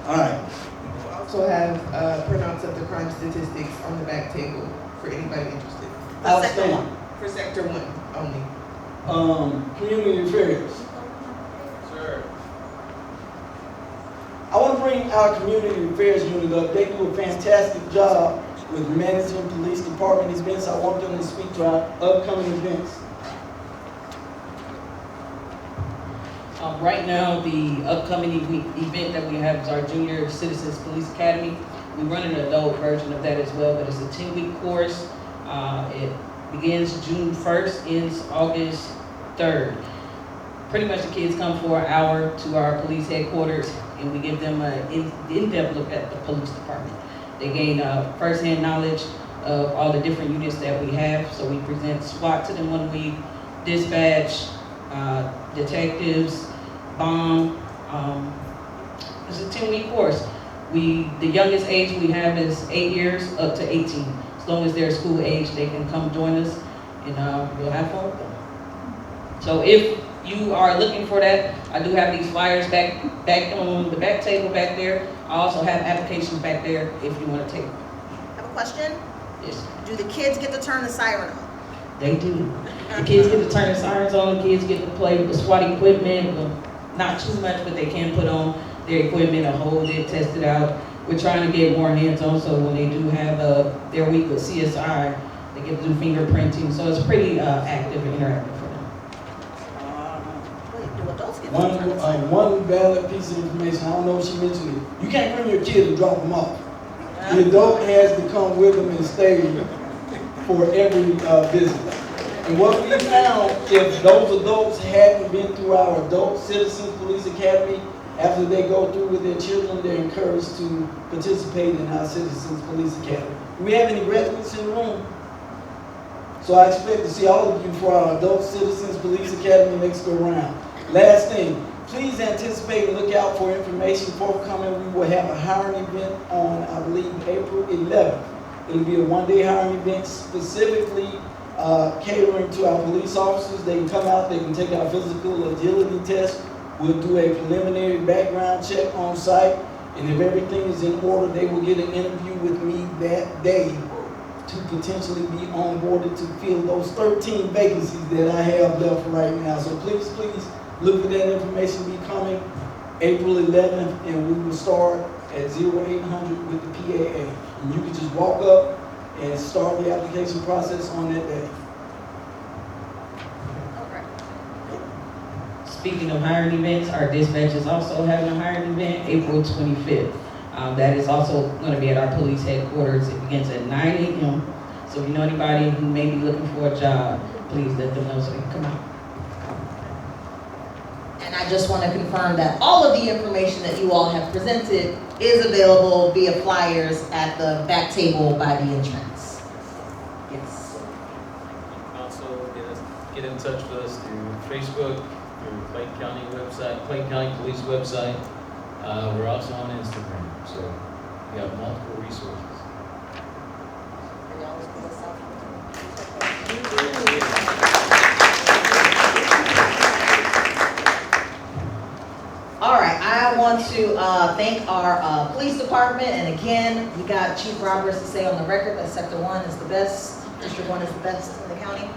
[SPEAKER 5] All right.
[SPEAKER 9] We'll also have printouts of the crime statistics on the back table for anybody interested.
[SPEAKER 5] Outstanding.
[SPEAKER 9] For sector 1 only.
[SPEAKER 5] Community affairs.
[SPEAKER 7] Sir.
[SPEAKER 5] I want to bring our community affairs unit up. They do a fantastic job with managing police department events. I want them to speak to our upcoming events.
[SPEAKER 10] Right now, the upcoming event that we have is our Junior Citizens Police Academy. We run an adult version of that as well, but it's a 10-week course. It begins June 1st, ends August 3rd. Pretty much the kids come for an hour to our police headquarters, and we give them an in-depth look at the police department. They gain first-hand knowledge of all the different units that we have. So we present SWAT to them 1 week, dispatch, detectives, bomb. It's a 10-week course. The youngest age we have is 8 years up to 18. As long as they're school age, they can come join us, and we'll have fun with them. So if you are looking for that, I do have these flyers back on the back table back there. I also have applications back there if you want to take them.
[SPEAKER 1] Have a question?
[SPEAKER 10] Yes.
[SPEAKER 1] Do the kids get to turn the siren on?
[SPEAKER 10] They do. The kids get to turn the sirens on, the kids get to play with the SWAT equipment. Well, not too much, but they can put on their equipment and hold it, test it out. We're trying to get more hands-on, so when they do have their week with CSI, they get to do fingerprinting. So it's pretty active and interactive for them.
[SPEAKER 1] Wait, do adults get to turn the siren on?
[SPEAKER 5] One valid piece of information, I don't know if she mentioned it. You can't bring your kids and drop them off. The adult has to come with them and stay for every visit. And what we found, if those adults hadn't been through our Adult Citizens Police Academy, after they go through with their children, they're encouraged to participate in our Citizens Police Academy. Do we have any graduates in the room? So I expect to see all of you for our Adult Citizens Police Academy next go round. Last thing, please anticipate and look out for information forthcoming. We will have a hiring event on, I believe, April 11th. It'll be a one-day hiring event specifically catering to our police officers. They can come out, they can take our physical agility test. We'll do a preliminary background check on site, and if everything is in order, they will get an interview with me that day to potentially be onboarded to fill those 13 vacancies that I have left right now. So please look for that information be coming April 11th, and we will start at 0800 with the PAA. And you can just walk up and start the application process on that day.
[SPEAKER 10] Speaking of hiring events, our dispatch is also having a hiring event April 25th. That is also going to be at our police headquarters. It begins at 9 a.m. So if you know anybody who may be looking for a job, please let them know so they can come out.
[SPEAKER 1] And I just want to confirm that all of the information that you all have presented is available via flyers at the back table by the entrance. Yes.
[SPEAKER 11] Also, get in touch with us through Facebook, through Clayton County website, Clayton County Police website. We're also on Instagram, so we have multiple resources.
[SPEAKER 1] All right, I want to thank our police department, and again, we got Chief Roberts to say on the record that Sector 1 is the best, District 1 is the best in the county.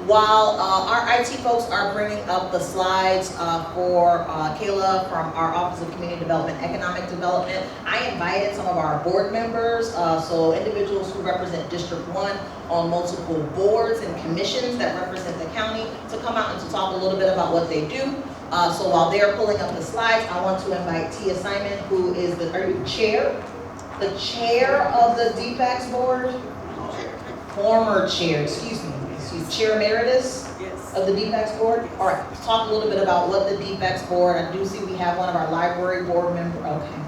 [SPEAKER 1] While our IT folks are bringing up the slides for Kayla from our Office of Community Development, Economic Development, I invited some of our board members, so individuals who represent District 1 on multiple boards and commissions that represent the county, to come out and to talk a little bit about what they do. So while they're pulling up the slides, I want to invite Tia Simon, who is the chair of the DPACS board? Former chair, excuse me. Chair Emeritus of the DPACS board. All right, let's talk a little bit about what the DPACS board. I do see we have one of our library board members. Okay.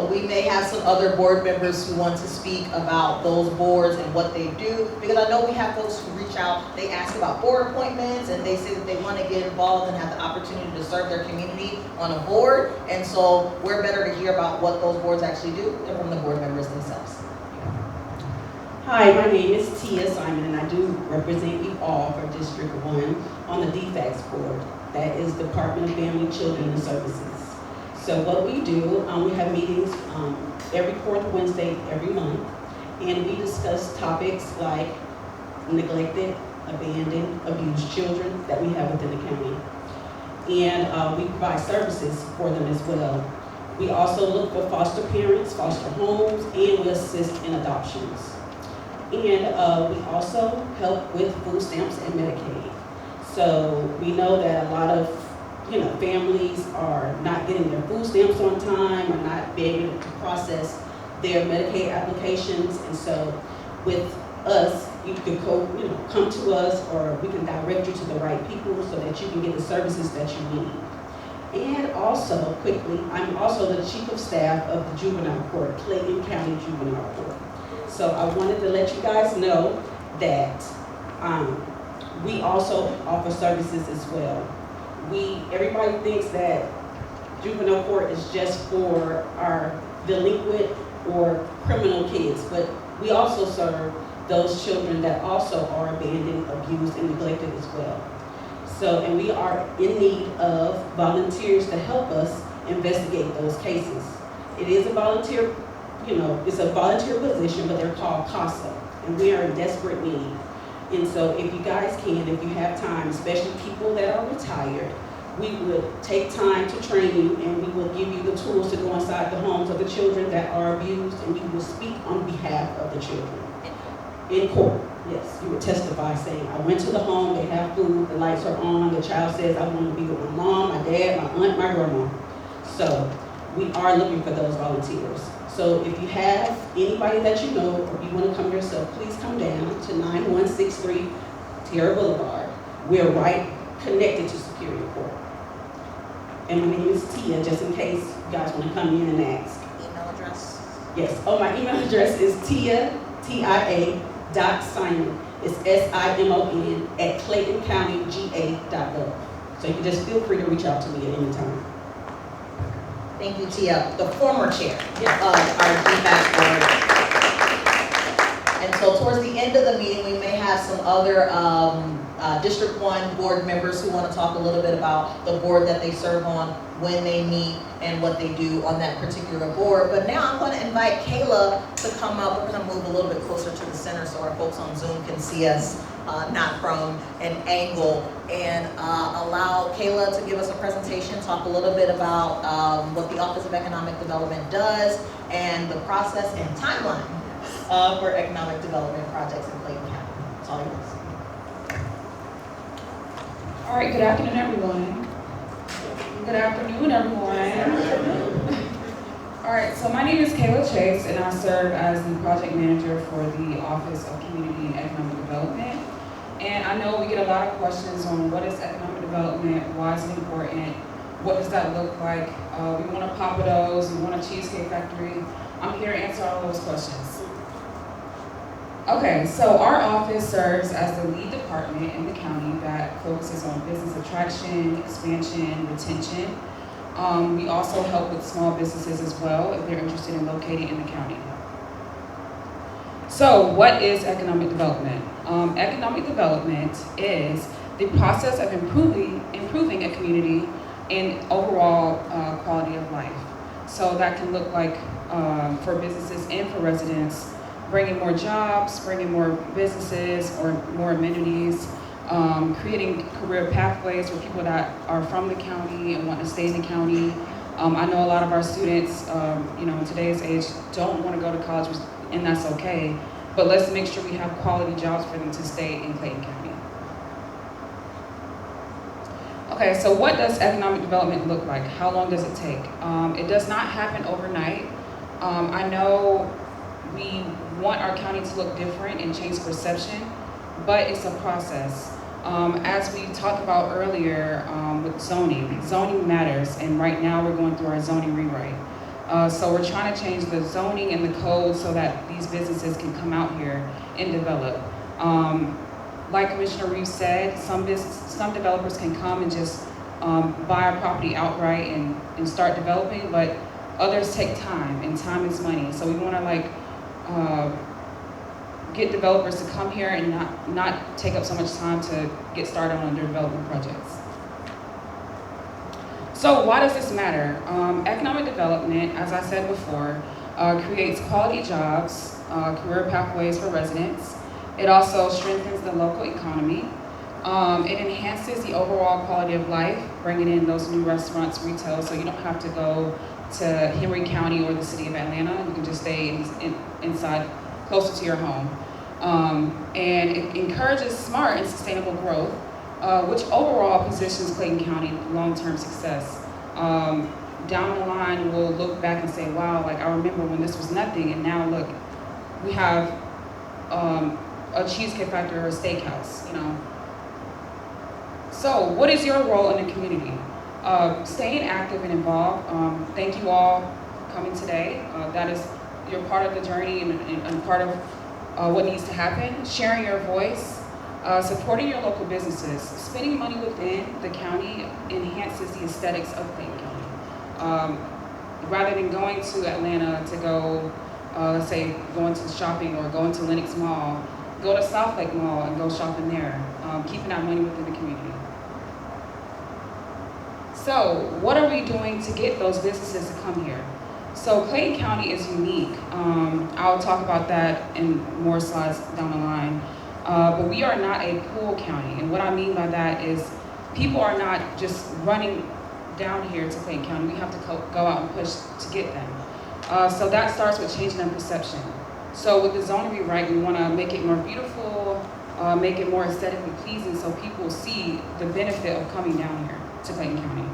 [SPEAKER 1] We may have some other board members who want to speak about those boards and what they do, because I know we have folks who reach out, they ask about board appointments, and they say that they want to get involved and have the opportunity to serve their community on a board, and so we're better to hear about what those boards actually do than from the board members themselves.
[SPEAKER 12] Hi, my name is Tia Simon, and I do represent you all for District 1 on the DFACS board. That is Department of Family, Children, and Services. So what we do, we have meetings every fourth Wednesday every month, and we discuss topics like neglected, abandoned, abused children that we have within the county. And we provide services for them as well. We also look for foster parents, foster homes, and we assist in adoptions. And we also help with food stamps and Medicaid. So we know that a lot of families are not getting their food stamps on time, or not being able to process their Medicaid applications. And so with us, you can come to us, or we can direct you to the right people so that you can get the services that you need. And also, quickly, I'm also the Chief of Staff of the Juvenile Court, Clayton County Juvenile Court. So I wanted to let you guys know that we also offer services as well. Everybody thinks that juvenile court is just for our delinquent or criminal kids, but we also serve those children that also are abandoned, abused, and neglected as well. So, and we are in need of volunteers to help us investigate those cases. It is a volunteer, it's a volunteer position, but they're called CASA, and we are in desperate need. And so if you guys can, if you have time, especially people that are retired, we would take time to train you, and we will give you the tools to go inside the homes of the children that are abused, and you will speak on behalf of the children. In court, yes, you would testify saying, I went to the home, they have food, the lights are on, the child says, I want to be with my mom, my dad, my aunt, my grandma. So we are looking for those volunteers. So if you have anybody that you know, or you want to come yourself, please come down to 9163 Tierra Boulevard. We're right connected to Superior Court. And my name is Tia, just in case you guys want to come in and ask.
[SPEAKER 1] Email address?
[SPEAKER 12] Yes, my email address is tia.simon, it's SIMON, at ClaytonCountyGA.gov. So you can just feel free to reach out to me at any time.
[SPEAKER 1] Thank you, Tia, the former chair of our DFACS board. And so towards the end of the meeting, we may have some other District 1 board members who want to talk a little bit about the board that they serve on, when they meet, and what they do on that particular board. But now I'm going to invite Kayla to come up. We're going to move a little bit closer to the center so our folks on Zoom can see us, not from an angle, and allow Kayla to give us a presentation, talk a little bit about what the Office of Economic Development does, and the process and timeline for economic development projects in Clayton County. That's all yours.
[SPEAKER 13] All right, good afternoon, everyone. Good afternoon, everyone. All right, so my name is Kayla Chase, and I serve as the project manager for the Office of Community and Economic Development. And I know we get a lot of questions on what is economic development, why is it important, what does that look like? We want a Papados, we want a Cheesecake Factory. I'm here to answer all those questions. Okay, so our office serves as the lead department in the county that focuses on business attraction, expansion, retention. We also help with small businesses as well if they're interested in locating in the county. So what is economic development? Economic development is the process of improving a community and overall quality of life. So that can look like for businesses and for residents, bringing more jobs, bringing more businesses or more amenities, creating career pathways for people that are from the county and want to stay in the county. I know a lot of our students, in today's age, don't want to go to college, and that's okay, but let's make sure we have quality jobs for them to stay in Clayton County. Okay, so what does economic development look like? How long does it take? It does not happen overnight. I know we want our county to look different and change perception, but it's a process. As we talked about earlier with zoning matters, and right now we're going through our zoning rewrite. So we're trying to change the zoning and the code so that these businesses can come out here and develop. Like Commissioner Reaves said, some developers can come and just buy a property outright and start developing, but others take time, and time is money. So we want to get developers to come here and not take up so much time to get started on their development projects. So why does this matter? Economic development, as I said before, creates quality jobs, career pathways for residents. It also strengthens the local economy. It enhances the overall quality of life, bringing in those new restaurants, retail, so you don't have to go to Henry County or the city of Atlanta. You can just stay inside, closer to your home. And it encourages smart and sustainable growth, which overall positions Clayton County long-term success. Down the line, we'll look back and say, wow, like I remember when this was nothing, and now look, we have a Cheesecake Factory or a steakhouse, you know. So what is your role in the community? Staying active and involved. Thank you all for coming today. That is, you're part of the journey and part of what needs to happen. Sharing your voice, supporting your local businesses. Spending money within the county enhances the aesthetics of Clayton County. Rather than going to Atlanta to go, let's say, going to shopping or going to Lenox Mall, go to South Lake Mall and go shopping there. Keeping that money within the community. So what are we doing to get those businesses to come here? So Clayton County is unique. I'll talk about that in more slides down the line. But we are not a pool county. And what I mean by that is people are not just running down here to Clayton County. We have to go out and push to get them. So that starts with changing their perception. So with the zoning rewrite, we want to make it more beautiful, make it more aesthetically pleasing so people see the benefit of coming down here to Clayton County.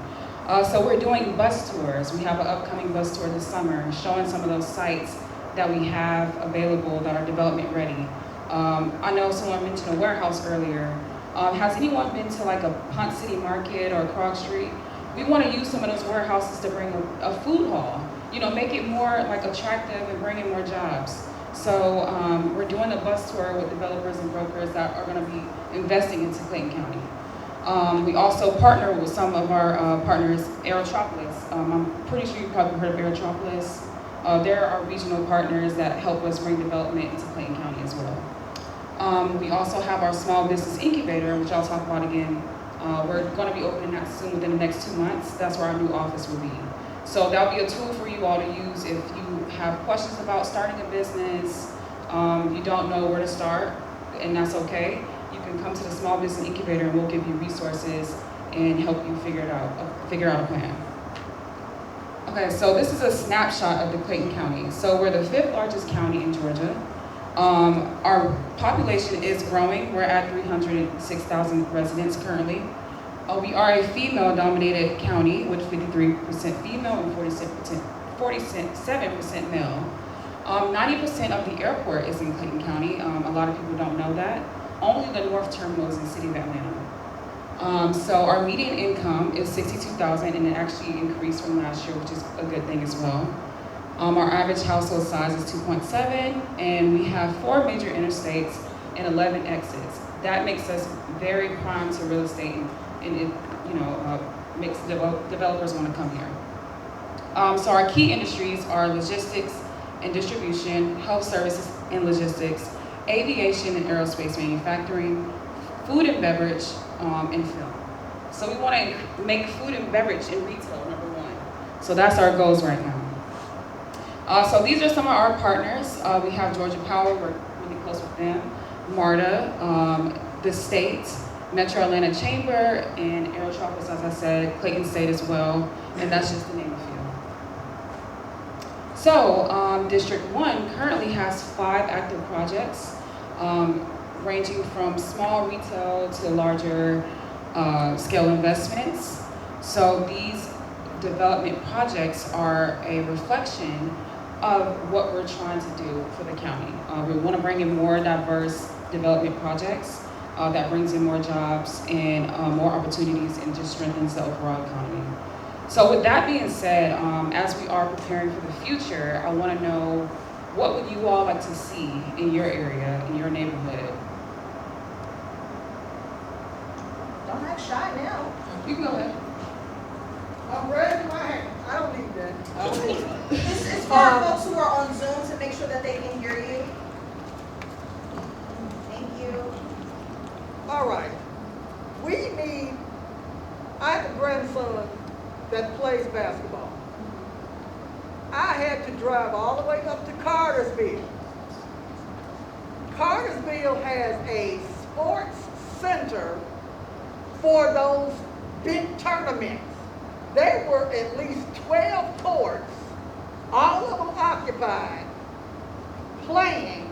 [SPEAKER 13] So we're doing bus tours. We have an upcoming bus tour this summer, showing some of those sites that we have available that are development ready. I know someone mentioned a warehouse earlier. Has anyone been to like a Hunt City Market or Krog Street? We want to use some of those warehouses to bring a food hall. You know, make it more like attractive and bring in more jobs. So we're doing a bus tour with developers and brokers that are going to be investing into Clayton County. We also partner with some of our partners, Aerotropolis. I'm pretty sure you've probably heard of Aerotropolis. They're our regional partners that help us bring development into Clayton County as well. We also have our small business incubator, which I'll talk about again. We're going to be opening that soon within the next 2 months. That's where our new office will be. So that'll be a tool for you all to use if you have questions about starting a business, you don't know where to start, and that's okay. You can come to the Small Business Incubator and we'll give you resources and help you figure out a plan. Okay, so this is a snapshot of the Clayton County. So we're the 5th largest county in Georgia. Our population is growing. We're at 306,000 residents currently. We are a female-dominated county with 53% female and 47% male. 90% of the airport is in Clayton County. A lot of people don't know that. Only the North Terminal is in the city of Atlanta. So our median income is $62,000, and it actually increased from last year, which is a good thing as well. Our average household size is 2.7, and we have 4 major interstates and 11 exits. That makes us very prime to real estate, and it, makes developers want to come here. So our key industries are logistics and distribution, health services and logistics, aviation and aerospace manufacturing, food and beverage, and film. So we want to make food and beverage in retail #1. So that's our goals right now. So these are some of our partners. We have Georgia Power, we're really close with them, MARTA, the state, Metro Atlanta Chamber, and Aerotropolis, as I said, Clayton State as well, and that's just to name a few. So District 1 currently has 5 active projects, ranging from small retail to larger scale investments. So these development projects are a reflection of what we're trying to do for the county. We want to bring in more diverse development projects that brings in more jobs and more opportunities and just strengthens the overall economy. So with that being said, as we are preparing for the future, I want to know, what would you all like to see in your area, in your neighborhood?
[SPEAKER 1] Don't act shy now.
[SPEAKER 13] You can go ahead.
[SPEAKER 3] I'm raising my hand. I don't need that.
[SPEAKER 1] It's for our folks who are on Zoom to make sure that they can hear you.
[SPEAKER 3] All right. We need, I have a grandson that plays basketball. I had to drive all the way up to Cartersville. Cartersville has a sports center for those big tournaments. There were at least 12 courts, all of them occupied, playing.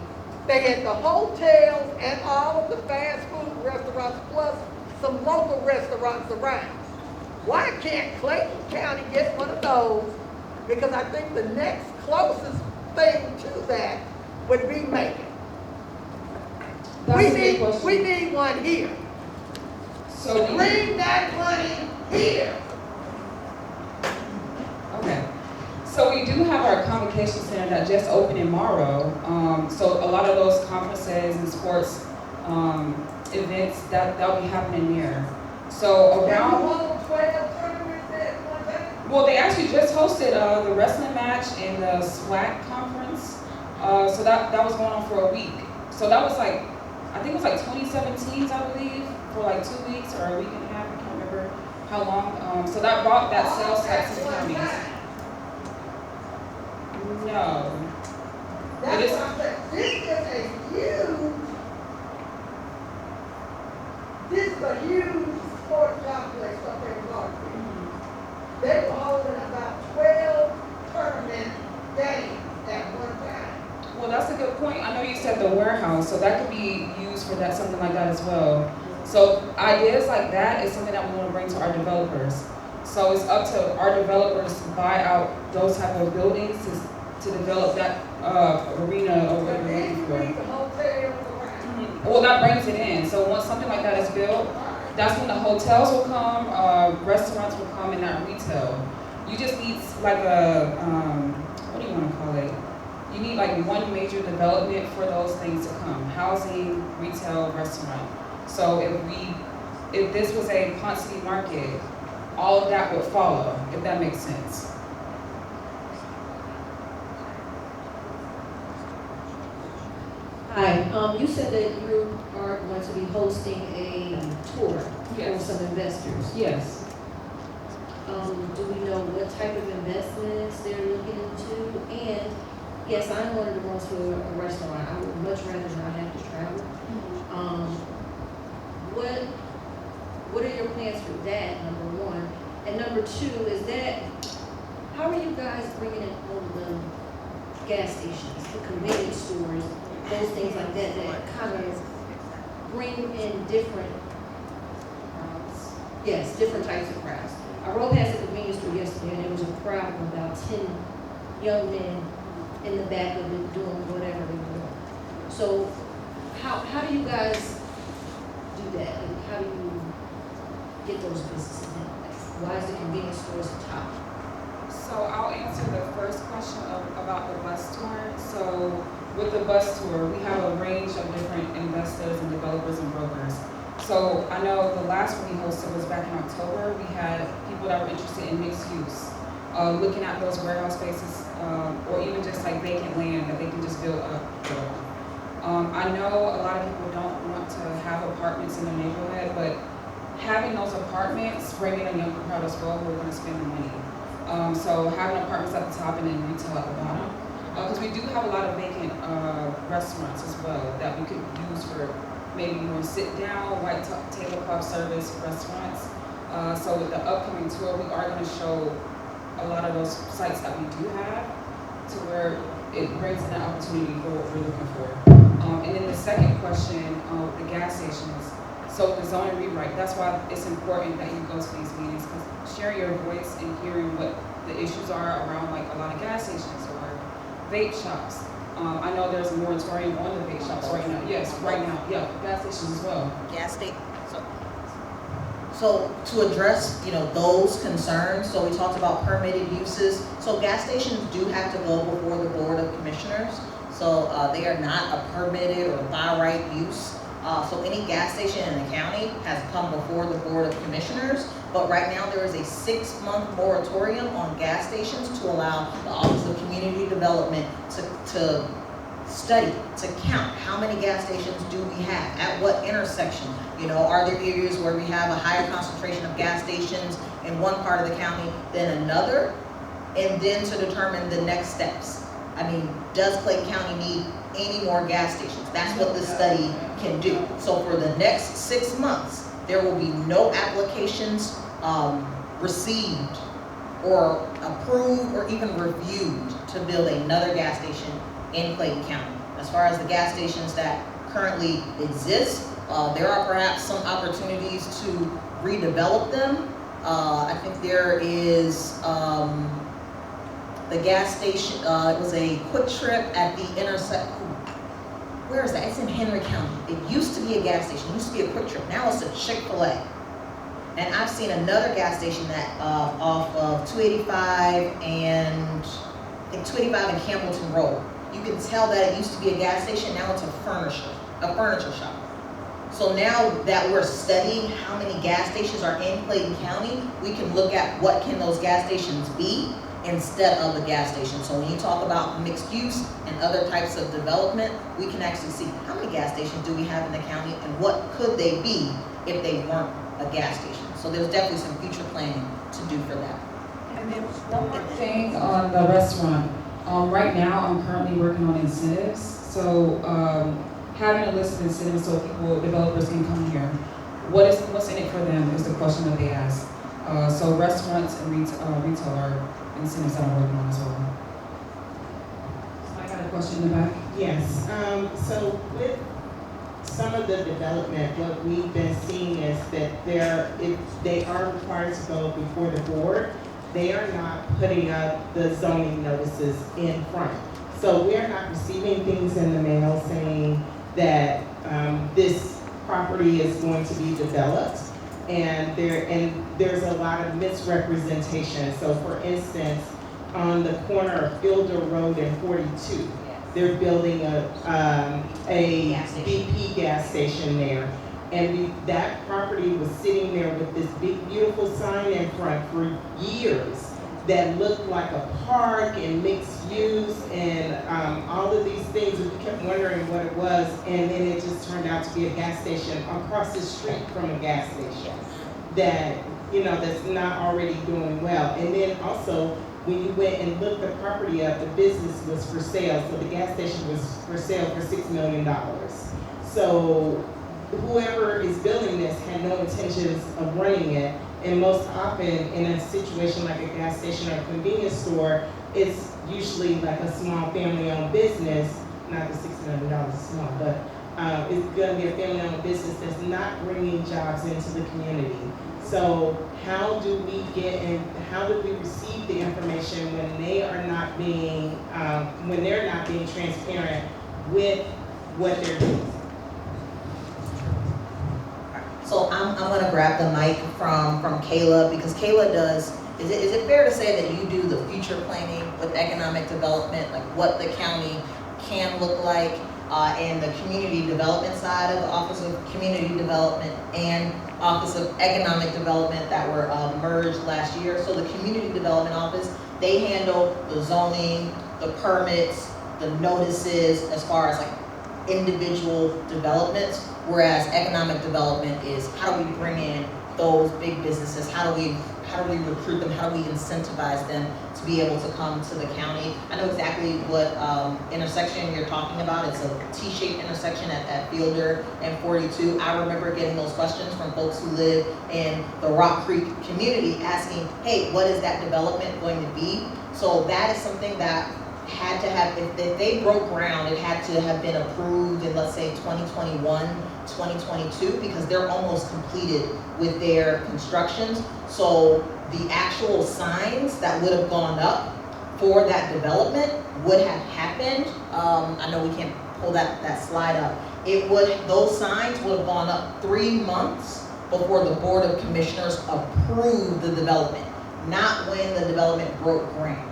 [SPEAKER 3] They had the hotels and all of the fast food restaurants, plus some local restaurants around. Why can't Clayton County get one of those? Because I think the next closest thing to that would be Macon. We need one here.
[SPEAKER 13] So
[SPEAKER 3] Bring that money here.
[SPEAKER 13] Okay. So we do have our convocation center that just opened in Morrow. So a lot of those conferences and sports events that'll be happening there. So around. Well, they actually just hosted the wrestling match and the SWAC conference. So that was going on for a week. So that was like, I think it was like 2017, I believe, for like 2 weeks or a week and a half. I can't remember how long. So that brought that sales tax to counties. No.
[SPEAKER 3] That's what I'm saying. This is a huge sports complex up there in Clarksville. They were holding about 12 tournament games at one time.
[SPEAKER 13] Well, that's a good point. I know you said the warehouse, so that could be used for that, something like that as well. So ideas like that is something that we want to bring to our developers. So it's up to our developers to buy out those type of buildings to develop that arena or whatever you're looking for. Well, that brings it in. So once something like that is built, that's when the hotels will come, restaurants will come, and not retail. You just need like a, what do you want to call it? You need like one major development for those things to come: housing, retail, restaurant. So if this was a Ponce City market, all of that would follow, if that makes sense.
[SPEAKER 14] Hi, you said that you are going to be hosting a tour for some investors.
[SPEAKER 13] Yes.
[SPEAKER 14] Do we know what type of investments they're looking into? And yes, I'm one of the ones for a restaurant. I would much rather not have to travel. What are your plans for that, number one? And number two, is that, how are you guys bringing in all of the gas stations, the convenience stores, those things like that, that kind of bring in different crowds? Yes, different types of crowds. I rode past the convenience store yesterday and there was a crowd of about 10 young men in the back of it doing whatever they were doing. So how do you guys do that? Like, how do you get those businesses in? Why is the convenience stores the top?
[SPEAKER 13] So I'll answer the first question about the bus tour. So with the bus tour, we have a range of different investors and developers and brokers. So I know the last one we hosted was back in October. We had people that were interested in mixed use, looking at those warehouse spaces, or even just like vacant land that they can just build up. I know a lot of people don't want to have apartments in their neighborhood, but having those apartments, bringing a younger crowd as well who are going to spend the money. So having apartments at the top and then retail at the bottom. Because we do have a lot of vacant restaurants as well that we could use for maybe more sit-down, white tablecloth service restaurants. So with the upcoming tour, we are going to show a lot of those sites that we do have to where it brings in an opportunity for what we're looking for. And then the second question, the gas stations. So the zoning rewrite, that's why it's important that you go to these meetings, because sharing your voice and hearing what the issues are around like a lot of gas stations or vape shops. I know there's a moratorium on the vape shops right now. Yes, right now. Yeah, gas stations as well.
[SPEAKER 1] Gas station. So to address, those concerns, so we talked about permitted uses. So gas stations do have to go before the Board of Commissioners. So they are not a permitted or by right use. So any gas station in the county has come before the Board of Commissioners, but right now there is a 6-month moratorium on gas stations to allow the Office of Community Development to study, to count how many gas stations do we have, at what intersection. You know, are there areas where we have a higher concentration of gas stations in one part of the county than another? And then to determine the next steps. I mean, does Clayton County need any more gas stations? That's what this study can do. So for the next 6 months, there will be no applications received or approved or even reviewed to build another gas station in Clayton County. As far as the gas stations that currently exist, there are perhaps some opportunities to redevelop them. I think there is the gas station, it was a Quick Trip at the intersection. Where is that? It's in Henry County. It used to be a gas station, it used to be a Quick Trip. Now it's a Chick-fil-A. And I've seen another gas station that off of 285 and I think 285 and Campbellton Road. You can tell that it used to be a gas station, now it's a furniture shop. So now that we're studying how many gas stations are in Clayton County, we can look at what can those gas stations be instead of a gas station. So when you talk about mixed use and other types of development, we can actually see how many gas stations do we have in the county and what could they be if they weren't a gas station. So there's definitely some future planning to do for that.
[SPEAKER 13] And then one more thing on the restaurant. Right now, I'm currently working on incentives. So having a list of incentives so developers can come here. What's in it for them is the question that they ask. So restaurants and retail are incentives that I'm working on as well. So I got a question in the back.
[SPEAKER 9] Yes, so with some of the development, what we've been seeing is that they are required to go before the board. They are not putting up the zoning notices in front. So we're not receiving things in the mail saying that this property is going to be developed. And there's a lot of misrepresentation. So for instance, on the corner of Fielder Road and 42, they're building a BP gas station there. And that property was sitting there with this big, beautiful sign in front for years that looked like a park and mixed use and all of these things. We kept wondering what it was, and then it just turned out to be a gas station across the street from a gas station that, you know, that's not already doing well. And then also, when you went and looked the property up, the business was for sale, so the gas station was for sale for $6 million. So whoever is building this had no intentions of running it, and most often in a situation like a gas station or a convenience store, it's usually like a small family-owned business, not the $6 million is small, but it's gonna be a family-owned business that's not bringing jobs into the community. So how do we receive the information when they are not being, when they're not being transparent with what they're doing?
[SPEAKER 1] So I'm gonna grab the mic from Kayla, because Kayla does, is it fair to say that you do the future planning with economic development, like what the county can look like, and the community development side of the Office of Community Development and Office of Economic Development that were merged last year. So the Community Development Office, they handle the zoning, the permits, the notices, as far as like individual developments, whereas economic development is how do we bring in those big businesses, how do we recruit them, how do we incentivize them to be able to come to the county. I know exactly what intersection you're talking about. It's a T-shaped intersection at Fielder and 42. I remember getting those questions from folks who live in the Rock Creek community asking, hey, what is that development going to be? So that is something that had to have, if they broke ground, it had to have been approved in, let's say, 2021, 2022, because they're almost completed with their constructions. So the actual signs that would have gone up for that development would have happened. I know we can't pull that slide up. Those signs would have gone up 3 months before the Board of Commissioners approved the development, not when the development broke ground.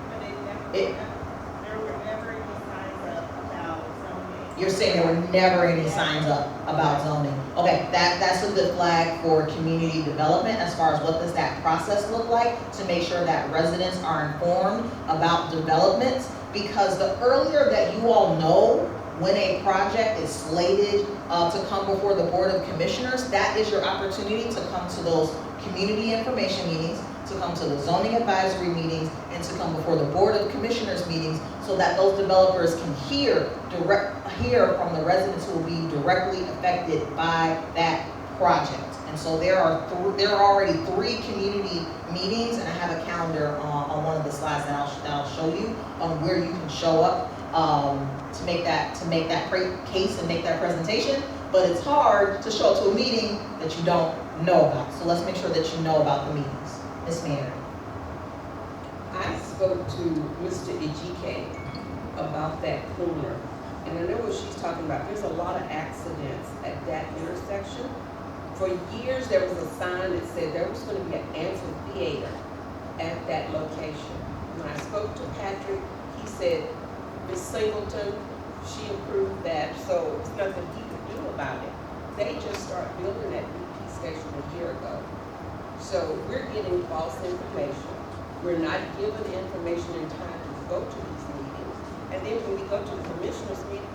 [SPEAKER 1] You're saying there were never any signs up about zoning. Okay, that's a good flag for community development as far as what does that process look like to make sure that residents are informed about developments, because the earlier that you all know when a project is slated to come before the Board of Commissioners, that is your opportunity to come to those community information meetings, to come to the zoning advisory meetings, and to come before the Board of Commissioners meetings, so that those developers can hear from the residents who will be directly affected by that project. And so there are already 3 community meetings, and I have a calendar on one of the slides that I'll show you on where you can show up to make that case and make that presentation. But it's hard to show up to a meeting that you don't know about. So let's make sure that you know about the meetings. Ms. Mary.
[SPEAKER 15] I spoke to Mr. Ejike about that corner, and I know what she's talking about. There's a lot of accidents at that intersection. For years, there was a sign that said there was going to be an amphitheater at that location. When I spoke to Patrick, he said, Ms. Singleton, she approved that, so it's nothing he could do about it. They just started building that BP station a year ago. So we're getting false information. We're not given the information in time to go to these meetings. And then when we go to the commissioners meeting,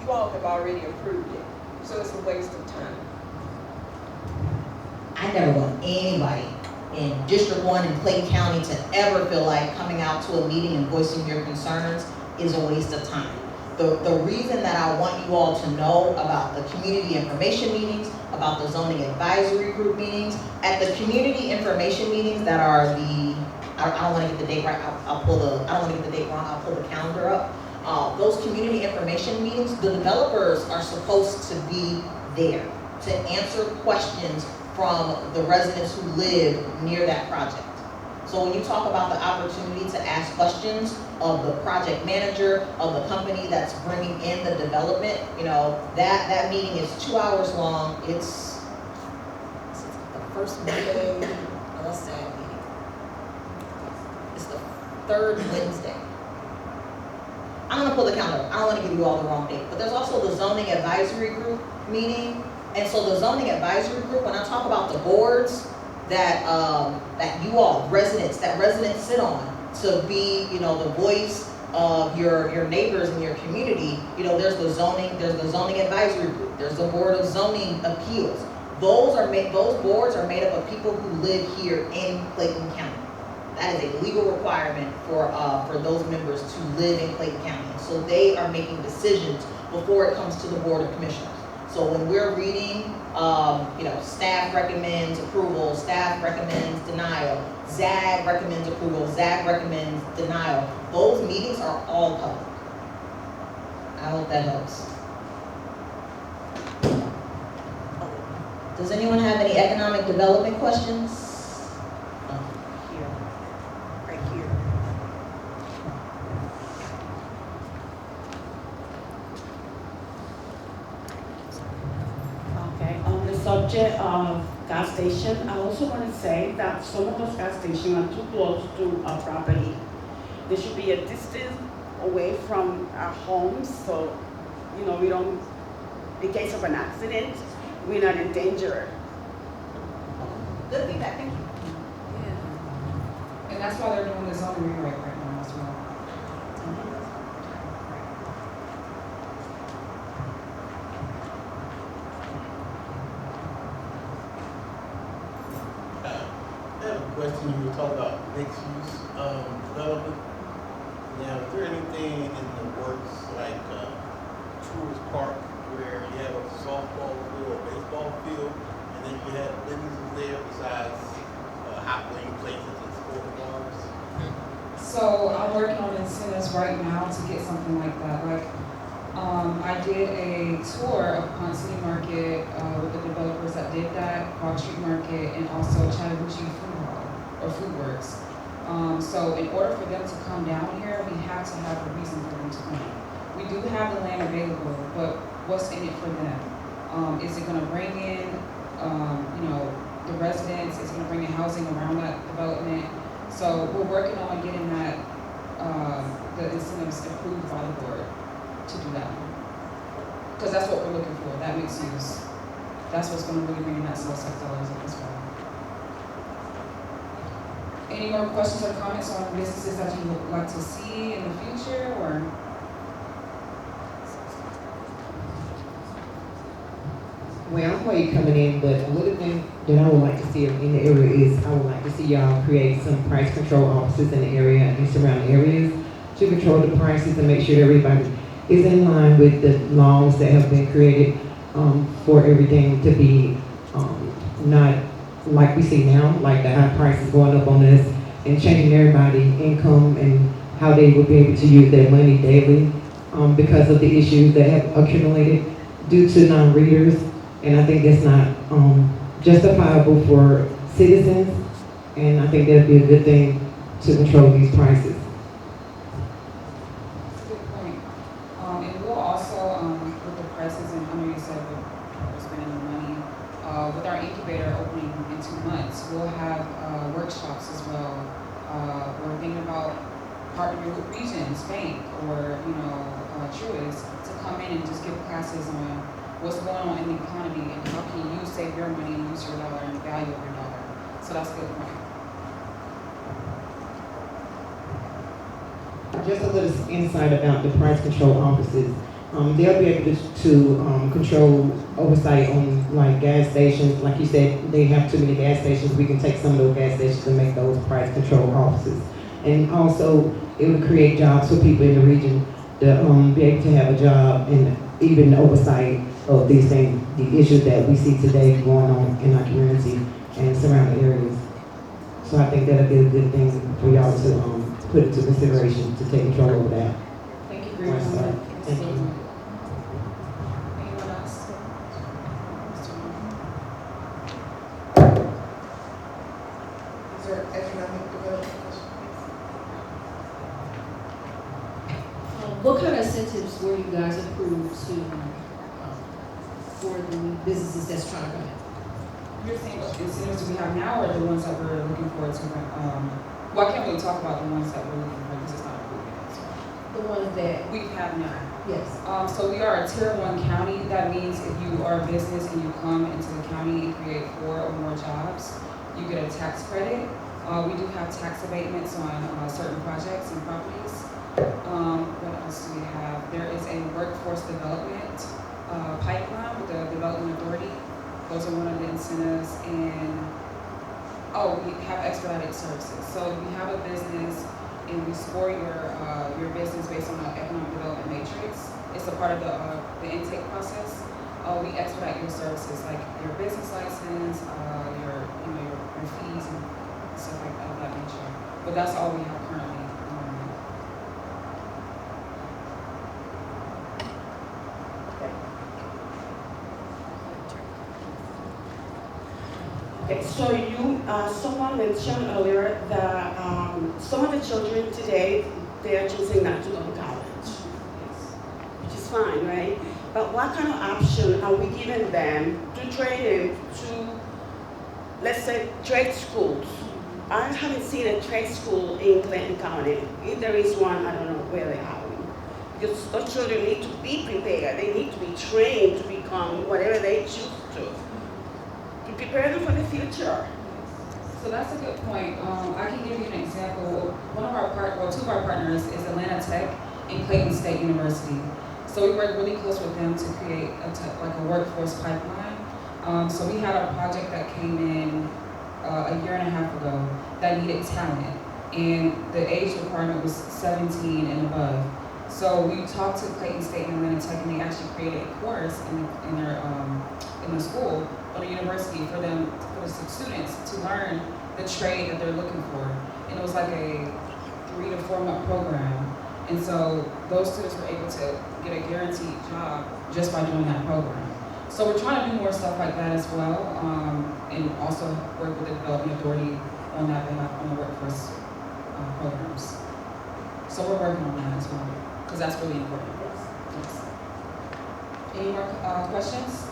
[SPEAKER 15] you all have already approved it. So it's a waste of time.
[SPEAKER 1] I never want anybody in District 1 in Clayton County to ever feel like coming out to a meeting and voicing your concerns is a waste of time. The reason that I want you all to know about the community information meetings, about the zoning advisory group meetings, at the community information meetings that are I don't want to get the date right, I don't want to get the date wrong, I'll pull the calendar up. Those community information meetings, the developers are supposed to be there to answer questions from the residents who live near that project. So when you talk about the opportunity to ask questions of the project manager, of the company that's bringing in the development, that meeting is 2 hours long. It's the first Monday, unless that meeting. It's the 3rd Wednesday. I'm gonna pull the calendar. I don't wanna give you all the wrong date, but there's also the zoning advisory group meeting. And so the zoning advisory group, when I talk about the boards that you all, residents sit on to be, the voice of your neighbors in your community, there's the zoning advisory group, there's the Board of Zoning Appeals. Those boards are made up of people who live here in Clayton County. That is a legal requirement for those members to live in Clayton County. And so they are making decisions before it comes to the Board of Commissioners. So when we're reading, staff recommends approval, staff recommends denial, ZAG recommends approval, ZAG recommends denial, those meetings are all public. I hope that helps. Does anyone have any economic development questions?
[SPEAKER 3] Right here.
[SPEAKER 16] Okay, on the subject of gas station, I also want to say that some of those gas stations are too close to our property. There should be a distance away from our homes, so, we don't, in case of an accident, we're not in danger.
[SPEAKER 1] Good feedback, thank you.
[SPEAKER 13] And that's why they're doing the zoning rewrite right now as well.
[SPEAKER 17] I have a question. You were talking about mixed use development. Now, is there anything in the works like Tourist Park where you have a softball field or baseball field, and then you have businesses there besides hot wing places and sport bars?
[SPEAKER 13] So I'm working on incentives right now to get something like that. I did a tour of Pond City Market with the developers that did that, Broad Street Market, and also Chattahoochee Food Hall, or Food Works. So in order for them to come down here, we have to have a reason for them to come. We do have the land available, but what's in it for them? Is it gonna bring in, the residents? Is it gonna bring in housing around that development? So we're working on getting that, the incentives approved by the board to do that. Because that's what we're looking for, that mixed use. That's what's gonna really bring in that sales tax dollars as well. Any more questions or comments on businesses that you would like to see in the future, or?
[SPEAKER 18] Well, I'm late coming in, but another thing that I would like to see in the area is I would like to see y'all create some price control offices in the area and surrounding areas to control the prices and make sure that everybody is in line with the laws that have been created for everything to be not like we see now, like the high prices going up on us and changing everybody's income and how they will be able to use their money daily because of the issues that have accumulated due to non-readers. And I think that's not justifiable for citizens, and I think that'd be a good thing to control these prices.
[SPEAKER 13] That's a good point. And we'll also, with the prices, and I know you said we're spending the money, with our incubator opening in 2 months, we'll have workshops as well. We're thinking about partnering with Regions Bank or, Truist to come in and just give classes on what's going on in the economy and how can you save your money and use your dollar and the value of your dollar. So that's a good point.
[SPEAKER 18] Just a little insight about the price control offices. They'll be able to control oversight on like gas stations. Like you said, they have too many gas stations. We can take some of those gas stations and make those price control offices. And also, it would create jobs for people in the region to be able to have a job and even oversight of these things, the issues that we see today going on in our community and surrounding areas. So I think that'll be a good thing for y'all to put into consideration to take control over that.
[SPEAKER 13] Thank you, Greg.
[SPEAKER 18] Thank you.
[SPEAKER 13] Anyone else?
[SPEAKER 9] Is there economic development?
[SPEAKER 14] What kind of incentives were you guys approved to, for the businesses that's trying to come in?
[SPEAKER 13] You're saying what incentives do we have now or the ones that we're looking forward to? Well, I can't really talk about the ones that we're looking for because it's not approved yet. So.
[SPEAKER 14] The ones that
[SPEAKER 13] We have now.
[SPEAKER 14] yes.
[SPEAKER 13] So we are a tier 1 county. That means if you are a business and you come into the county and create 4 or more jobs, you get a tax credit. We do have tax abatements on certain projects and properties. What else do we have? There is a workforce development pipeline with the Development Authority. Those are one of the incentives. And we have expedited services. So if you have a business and we score your business based on an economic development matrix, it's a part of the intake process. We expedite your services like your business license, your fees and stuff like that of that nature. But that's all we have currently.
[SPEAKER 16] Okay, so someone mentioned earlier that some of the children today, they are choosing not to go to college, which is fine, right? But what kind of option are we giving them to train them to, let's say, trade schools? I haven't seen a trade school in Clayton County. If there is one, I don't know where they are. Because those children need to be prepared. They need to be trained to become whatever they choose to prepare them for the future.
[SPEAKER 13] So that's a good point. I can give you an example. Two of our partners is Atlanta Tech and Clayton State University. So we work really close with them to create a workforce pipeline. So we had a project that came in a year and a half ago that needed talent, and the age requirement was 17 and above. So we talked to Clayton State and Atlanta Tech, and they actually created a course in the school or the university for the students to learn the trade that they're looking for. And it was like a 3 to 4 month program. And so those students were able to get a guaranteed job just by doing that program. So we're trying to do more stuff like that as well, and also work with the Development Authority on that behalf on the workforce programs. So we're working on that as well, because that's really important. Yes. Any more questions?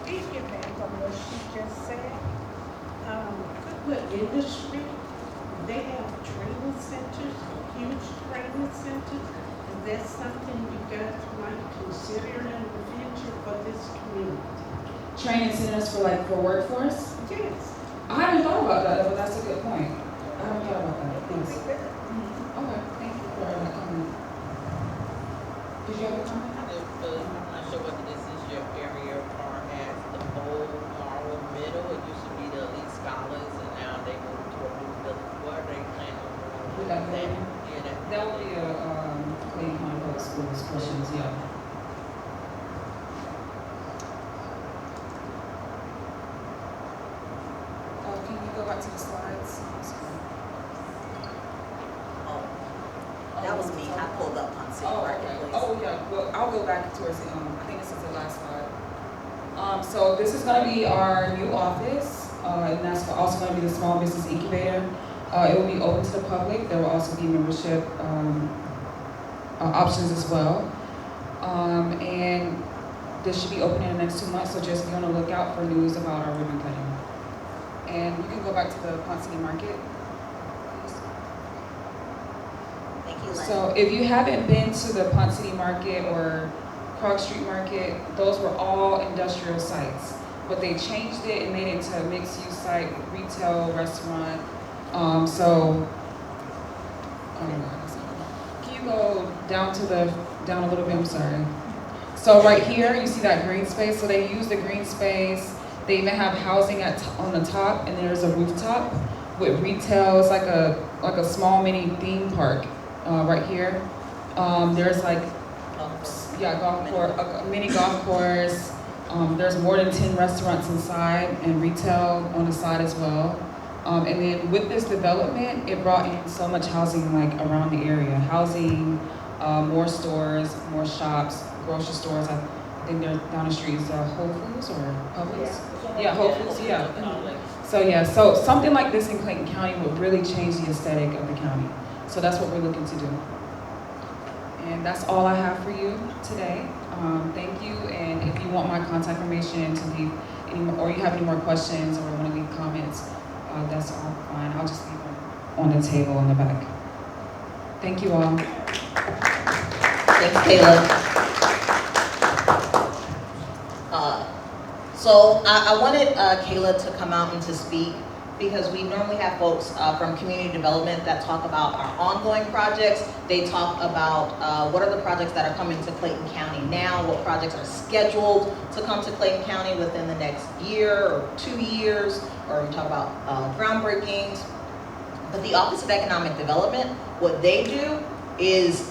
[SPEAKER 19] Piggyback on what she just said, Goodwood Industry, they have training centers, huge training centers. Is that something you guys might consider in the future for this community?
[SPEAKER 13] Training centers for workforce?
[SPEAKER 19] Yes.
[SPEAKER 13] I haven't thought about that, but that's a good point. I haven't thought about that. Thanks. Okay, thank you for that comment. Did you have a comment? That would be a, Clayton County Public Schools questions, yeah. Can you go back to the slides?
[SPEAKER 1] That was me. I pulled up on City Marketplace.
[SPEAKER 13] Oh, yeah, well, I'll go back towards the, I think this is the last slide. So this is gonna be our new office, and that's also gonna be the small business incubator. It will be open to the public. There will also be membership options as well. And this should be open in the next 2 months, so just be on the lookout for news about our ribbon cutting. And you can go back to the Ponce City Market.
[SPEAKER 1] Thank you, Len.
[SPEAKER 13] So if you haven't been to the Ponce City Market or Krog Street Market, those were all industrial sites. But they changed it and made it into a mixed-use site, retail, restaurant. Can you go down a little bit, I'm sorry. So right here, you see that green space? So they use the green space. They even have housing on the top, and there's a rooftop with retail. It's like a small mini theme park right here. There's like, golf course, a mini golf course. There's more than 10 restaurants inside and retail on the side as well. And then with this development, it brought in so much housing like around the area. Housing, more stores, more shops, grocery stores. I think they're down the street is Whole Foods or Publix? Yeah, Whole Foods, yeah. So something like this in Clayton County would really change the aesthetic of the county. So that's what we're looking to do. And that's all I have for you today. Thank you, and if you want my contact information to leave any more, or you have any more questions or want to leave comments, that's all fine. I'll just leave them on the table in the back. Thank you all.
[SPEAKER 1] Thanks, Kayla. So I wanted Kayla to come out and to speak because we normally have folks from community development that talk about our ongoing projects. They talk about what are the projects that are coming to Clayton County now, what projects are scheduled to come to Clayton County within the next year or 2 years, or we talk about groundbreakings. But the Office of Economic Development, what they do is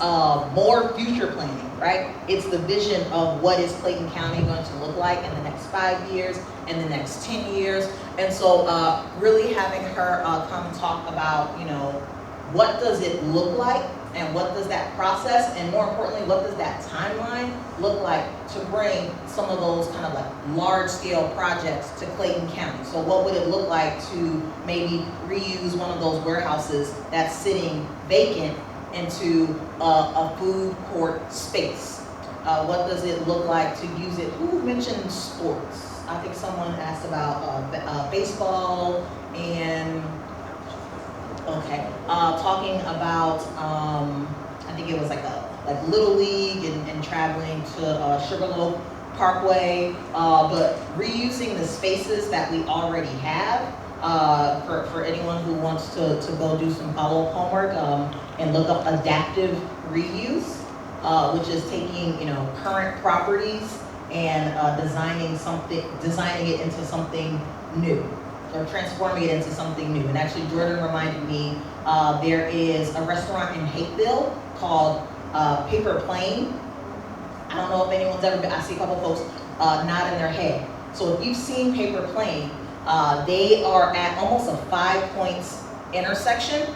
[SPEAKER 1] more future planning, right? It's the vision of what is Clayton County going to look like in the next 5 years, in the next 10 years. And so really having her come talk about, what does it look like and what does that process, and more importantly, what does that timeline look like to bring some of those kind of like large scale projects to Clayton County. So what would it look like to maybe reuse one of those warehouses that's sitting vacant into a food court space? What does it look like to use it? Who mentioned sports? I think someone asked about baseball and, talking about, I think it was like Little League and traveling to Sugarloaf Parkway, but reusing the spaces that we already have. For anyone who wants to go do some follow-up homework and look up adaptive reuse, which is taking current properties and designing it into something new, or transforming it into something new. And actually, Jordan reminded me there is a restaurant in Hapeville called Paper Plane. I don't know if anyone's ever been. I see a couple folks nodding their head. So if you've seen Paper Plane, they are at almost a 5 points intersection.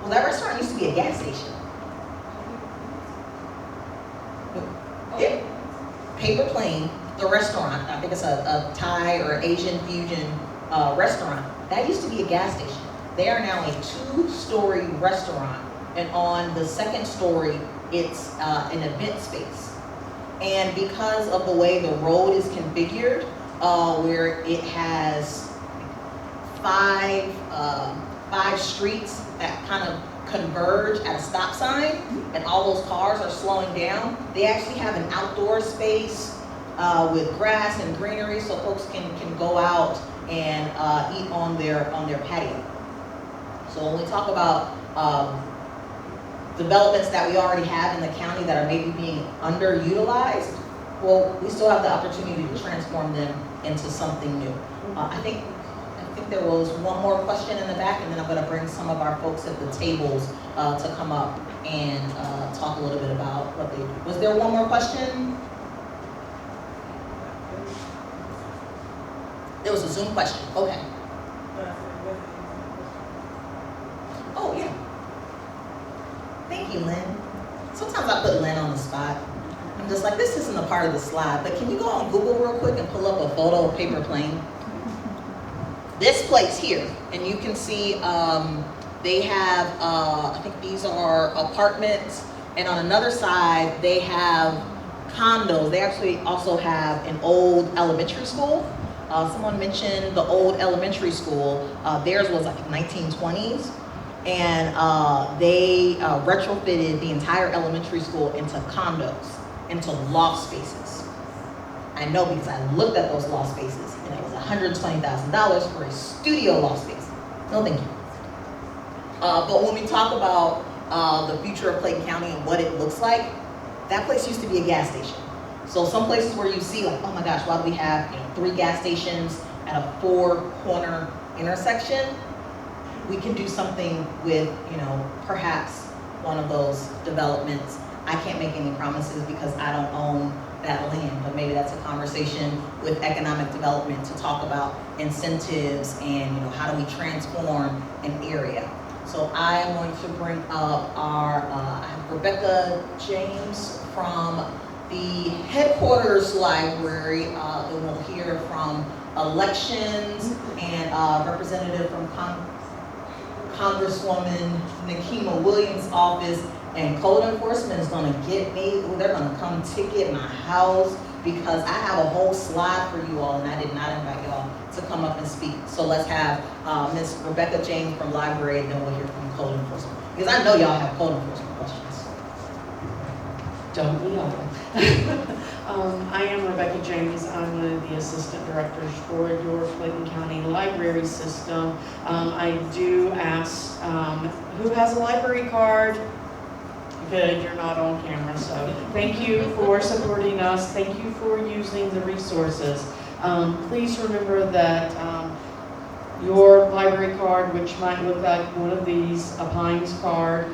[SPEAKER 1] Well, that restaurant used to be a gas station. Yeah. Paper Plane, the restaurant, I think it's a Thai or Asian fusion restaurant, that used to be a gas station. They are now a 2-story restaurant, and on the 2nd story, it's an event space. And because of the way the road is configured, where it has five streets that kind of converge at a stop sign, and all those cars are slowing down. They actually have an outdoor space with grass and greenery, so folks can go out and eat on their patio. So when we talk about developments that we already have in the county that are maybe being underutilized, well, we still have the opportunity to transform them into something new. I think think there was one more question in the back, and then I'm gonna bring some of our folks at the tables to come up and talk a little bit about what they do. Was there one more question? There was a Zoom question, okay. Oh, yeah. Thank you, Lynn. Sometimes I put Lynn on the spot. I'm just like, this isn't a part of the slide, but can you go on Google real quick and pull up a photo of Paper Plane? This place here, and you can see they have, I think these are apartments, and on another side, they have condos. They actually also have an old elementary school. Someone mentioned the old elementary school. Theirs was like 1920s. And they retrofitted the entire elementary school into condos, into loft spaces. I know because I looked at those loft spaces, and it was $120,000 for a studio loft space. No thank you. But when we talk about the future of Clayton County and what it looks like, that place used to be a gas station. So some places where you see like, oh my gosh, why do we have 3 gas stations at a 4-corner intersection? We can do something with, perhaps one of those developments. I can't make any promises because I don't own that land, but maybe that's a conversation with economic development to talk about incentives and, how do we transform an area. So I am going to bring up our Rebecca James from the headquarters library. And we'll hear from elections and representative from Congresswoman Nikema Williams' office, and code enforcement is gonna get me. They're gonna come ticket my house because I have a whole slide for you all, and I did not invite y'all to come up and speak. So let's have Ms. Rebecca James from library, and then we'll hear from code enforcement. Because I know y'all have code enforcement questions.
[SPEAKER 20] Don't we all? I am Rebecca James. I'm one of the assistant directors for your Clayton County library system. I do ask, who has a library card? Good, you're not on camera, so thank you for supporting us. Thank you for using the resources. Please remember that your library card, which might look like one of these, a Pines card,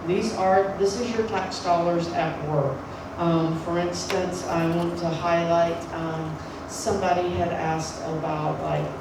[SPEAKER 20] this is your tax dollars at work. For instance, I want to highlight, somebody had asked about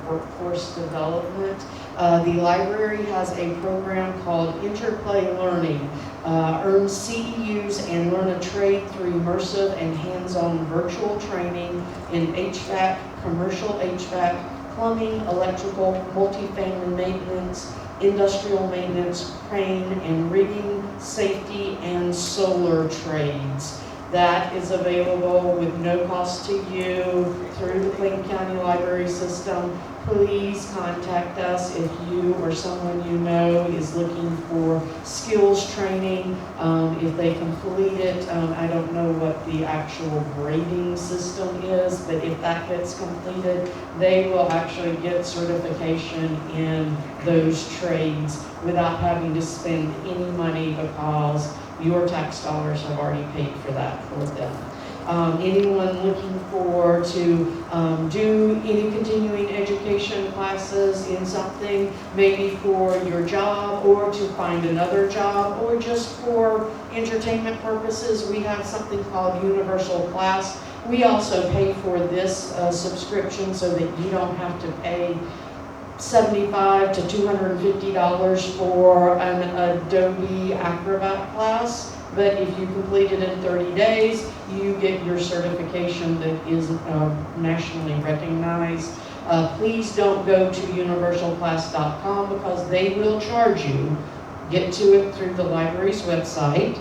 [SPEAKER 20] workforce development. The library has a program called Interplay Learning. Earn CEUs and learn a trade through immersive and hands-on virtual training in HVAC, commercial HVAC, plumbing, electrical, multifamily maintenance, industrial maintenance, crane and rigging, safety, and solar trades. That is available with no cost to you through the Clayton County Library System. Please contact us if you or someone you know is looking for skills training. If they complete it, I don't know what the actual grading system is, but if that gets completed, they will actually get certification in those trades without having to spend any money because your tax dollars have already paid for that for them. Anyone looking to do any continuing education classes in something, maybe for your job or to find another job or just for entertainment purposes, we have something called Universal Class. We also pay for this subscription so that you don't have to pay $75 to $250 for an Adobe Acrobat class, but if you complete it in 30 days, you get your certification that is nationally recognized. Please don't go to universalclass.com because they will charge you. Get to it through the library's website.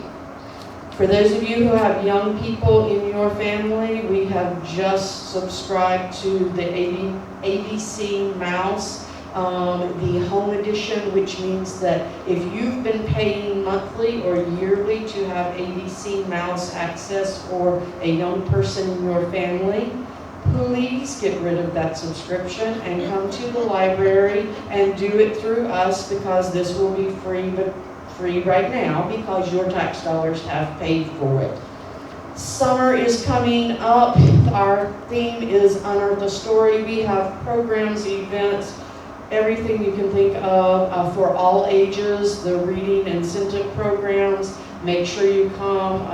[SPEAKER 20] For those of you who have young people in your family, we have just subscribed to the ABC Mouse, the home edition, which means that if you've been paying monthly or yearly to have ABC Mouse access for a young person in your family, please get rid of that subscription and come to the library and do it through us because this will be free, but free right now because your tax dollars have paid for it. Summer is coming up. Our theme is Honor the Story. We have programs, events, everything you can think of for all ages, the reading incentive programs. Make sure you come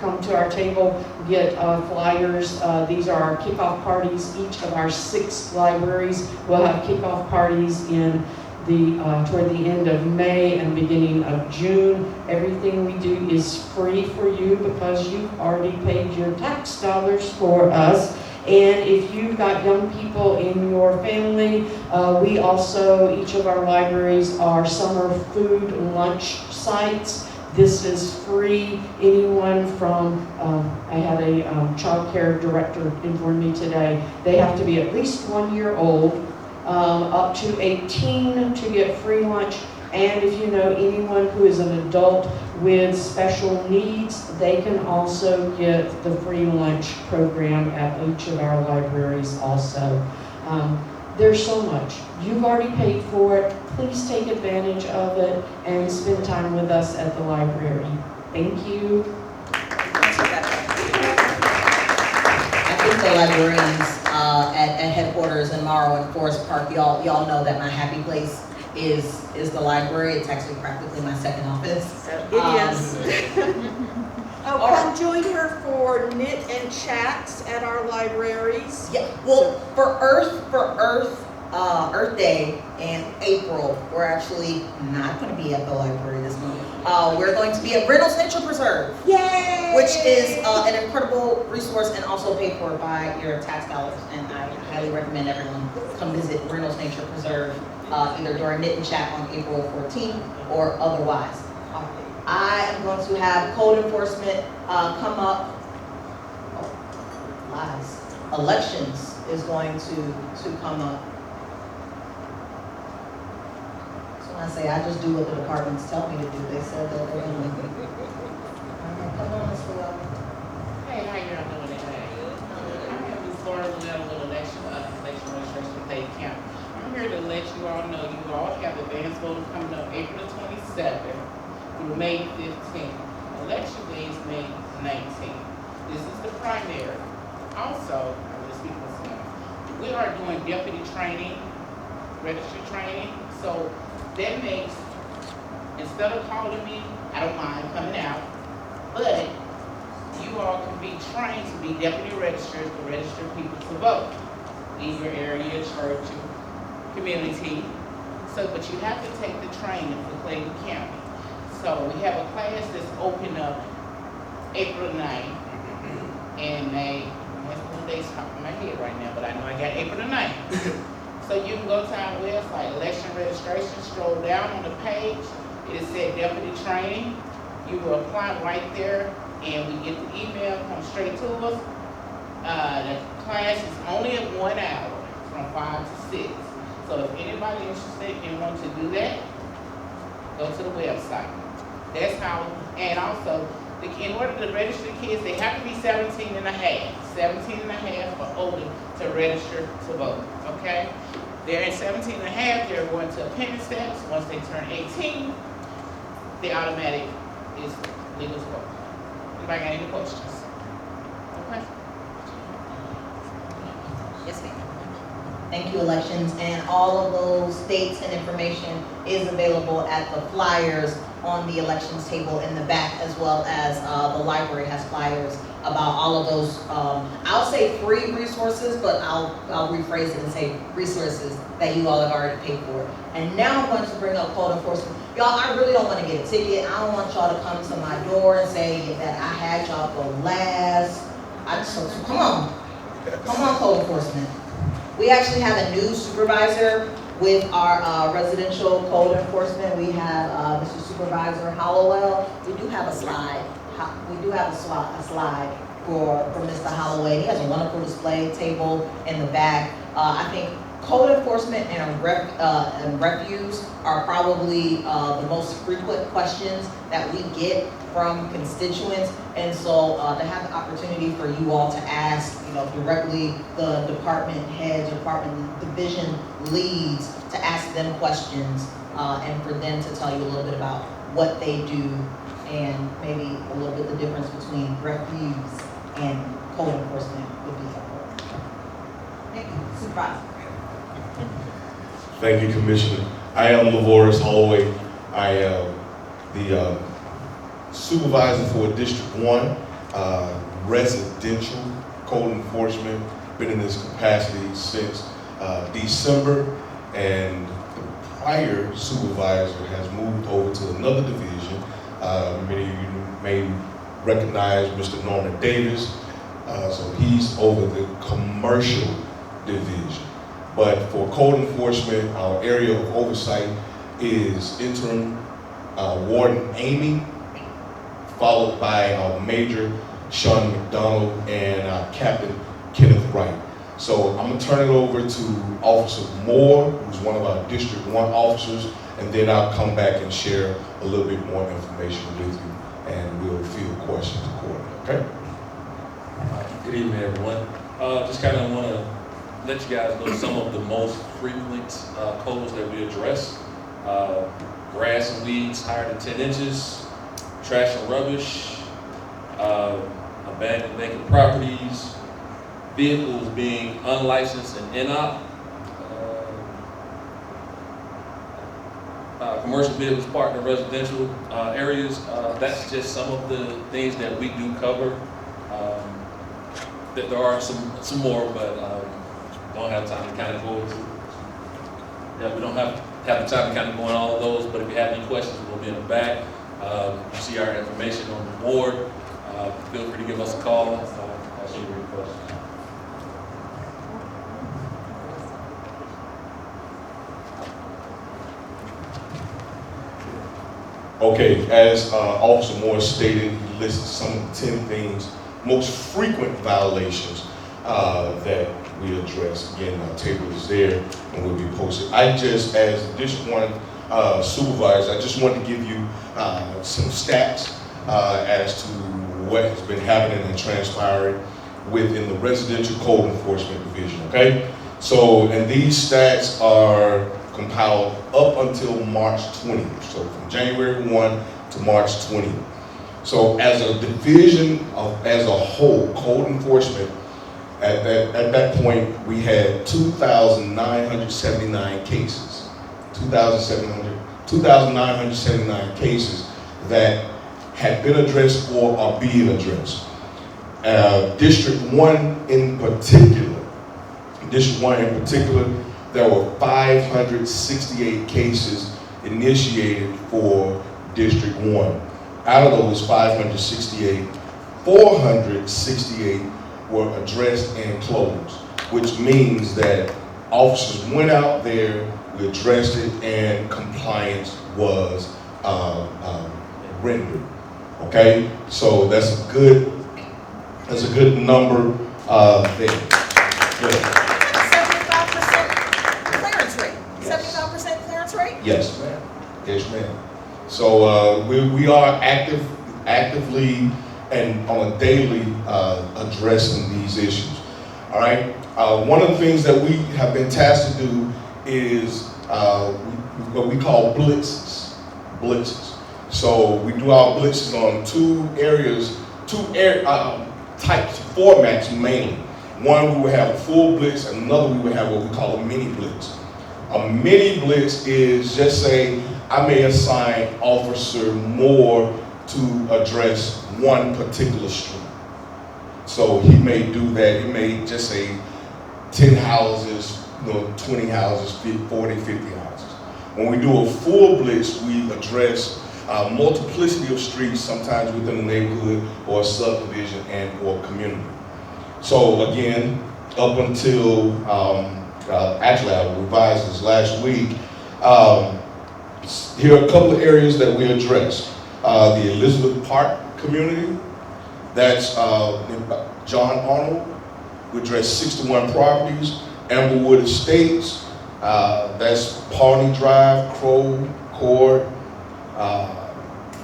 [SPEAKER 20] come to our table, get flyers. These are our kickoff parties. Each of our 6 libraries will have kickoff parties in toward the end of May and beginning of June. Everything we do is free for you because you've already paid your tax dollars for us. And if you've got young people in your family, we also, each of our libraries are summer food lunch sites. This is free. Anyone from, I had a child care director inform me today, they have to be at least 1 year old, up to 18 to get free lunch. And if you know anyone who is an adult with special needs, they can also get the free lunch program at each of our libraries also. There's so much. You've already paid for it. Please take advantage of it and spend time with us at the library. Thank you.
[SPEAKER 1] I think the librarians at headquarters in Morrow and Forest Park, y'all know that my happy place is the library. It's actually practically my second office.
[SPEAKER 3] It is. Come join her for knit and chats at our libraries.
[SPEAKER 1] Yeah, well, for Earth Day in April, we're actually not going to be at the library this month. We're going to be at Reynolds Nature Preserve.
[SPEAKER 3] Yay!
[SPEAKER 1] Which is an incredible resource and also paid for by your tax dollars. And I highly recommend everyone come visit Reynolds Nature Preserve either during Knit and Chat on April 14th or otherwise. I am going to have code enforcement come up. Oh, lies. Elections is going to come up. So when I say I just do what the departments tell me to do, they said that they're going to. Come on, Mr. Well.
[SPEAKER 21] Hey, how y'all doing today? I'm here to start with election registration for Clayton County. I'm here to let you all know you all have advanced voting coming up April the 27th through May 15th. Election day is May 19th. This is the primary. Also, I will speak for myself. We are doing deputy training, registered training. So that makes, instead of calling me, I don't mind coming out, but you all can be trained to be deputy registered to register people to vote in your area, church, community. So, but you have to take the training for Clayton County. So we have a class that's open up April 9th and May. That's one day's top of my head right now, but I know I got April the 9th. So you can go to our website, election registration, scroll down on the page. It said deputy training. You will apply right there, and we get the email, come straight to us. The class is only at 1 hour, from 5 to 6. So if anybody interested and want to do that, go to the website. That's how, and also, in order to register kids, they have to be 17 and a half or older to register to vote, okay? They're at 17 and a half, they're going to appendix steps. Once they turn 18, the automatic is legal to vote. Anybody got any questions? Okay.
[SPEAKER 1] Yes, ma'am. Thank you, elections. And all of those dates and information is available at the flyers on the elections table in the back, as well as the library has flyers about all of those, I'll say free resources, but I'll rephrase it and say resources that you all have already paid for. And now I'm going to bring up code enforcement. Y'all, I really don't want to get a ticket. I don't want y'all to come to my door and say that I had y'all go last. So come on, code enforcement. We actually have a new supervisor with our residential code enforcement. We have Mr. Supervisor Hollowell. We do have a slide. We do have a slide for Mr. Holloway. He has a wonderful display table in the back. I think code enforcement and refuse are probably the most frequent questions that we get from constituents, and so to have the opportunity for you all to ask, directly the department heads, department division leads, to ask them questions, and for them to tell you a little bit about what they do, and maybe a little bit the difference between refuse and code enforcement would be helpful. Thank you, Supervisor.
[SPEAKER 2] Thank you, Commissioner. I am Lavoris Holloway. I am the supervisor for District 1, residential code enforcement. Been in this capacity since December, and the prior supervisor has moved over to another division. Many of you may recognize Mr. Norman Davis. So he's over the commercial division. But for code enforcement, our area of oversight is interim Warden Amy, followed by our Major Sean McDonald and Captain Kenneth Wright. So I'm gonna turn it over to Officer Moore, who's one of our District 1 officers, and then I'll come back and share a little bit more information with you, and we'll field questions accordingly, okay?
[SPEAKER 22] Good evening, everyone. Just kind of want to let you guys know some of the most frequent codes that we address. Grass and weeds higher than 10 inches, trash and rubbish, abandoned vacant properties, vehicles being unlicensed and inop, commercial vehicles parked in residential areas. That's just some of the things that we do cover. That there are some more, but don't have time to kind of go into. Yeah, we don't have the time to kind of go on all of those. But if you have any questions, we'll be in the back. You see our information on the board. Feel free to give us a call. I'll see your questions.
[SPEAKER 2] Okay, as Officer Moore stated, he listed some of the 10 things, most frequent violations that we address. Again, our table is there and will be posted. I just, as District 1 supervisor, I just wanted to give you some stats as to what has been happening and transpiring within the residential code enforcement division, okay? So, and these stats are compiled up until March 20th, so from January 1 to March 20th. So as a division, as a whole, code enforcement, at that point, we had 2,979 cases. 2,979 cases that had been addressed or are being addressed. District 1 in particular, there were 568 cases initiated for District 1. Out of those 568, 468 were addressed and closed, which means that officers went out there, we addressed it, and compliance was rendered. Okay, so that's a good number there. Good.
[SPEAKER 8] 75% clearance rate. 75% clearance rate?
[SPEAKER 2] Yes, ma'am. Yes, ma'am. So we are actively and on a daily addressing these issues. All right. One of the things that we have been tasked to do is what we call blitzes. So we do our blitzes on two types, formats mainly. One, we will have a full blitz, and another we will have what we call a mini blitz. A mini blitz is, just say, I may assign Officer Moore to address one particular street. So he may do that. He may just say 10 houses, 20 houses, 40, 50 houses. When we do a full blitz, we address multiplicity of streets, sometimes within a neighborhood or a subdivision and or community. So again, up until, actually I revised this last week, here are a couple of areas that we address. The Elizabeth Park community, that's John Arnold. We address 61 properties. Amblewood Estates, that's Pawnee Drive, Crow Court,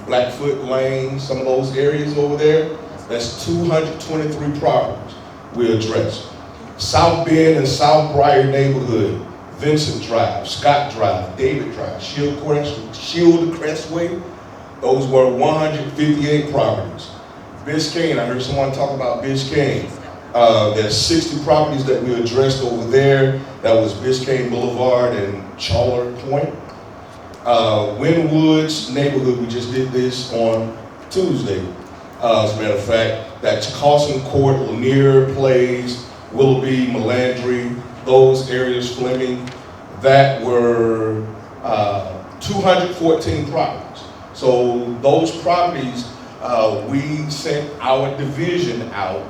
[SPEAKER 2] Blackfoot Lane, some of those areas over there. That's 223 properties we address. South Bend and South Briar neighborhood, Vincent Drive, Scott Drive, David Drive, Shield Crestway, those were 158 properties. Biscayne, I heard someone talk about Biscayne. There's 60 properties that we addressed over there. That was Biscayne Boulevard and Charlotte Point. Wynwood's neighborhood, we just did this on Tuesday. As a matter of fact, that's Carson Court, Lanier Place, Willoughby, Melandry, those areas, Fleming, that were 214 properties. So those properties, we sent our division out,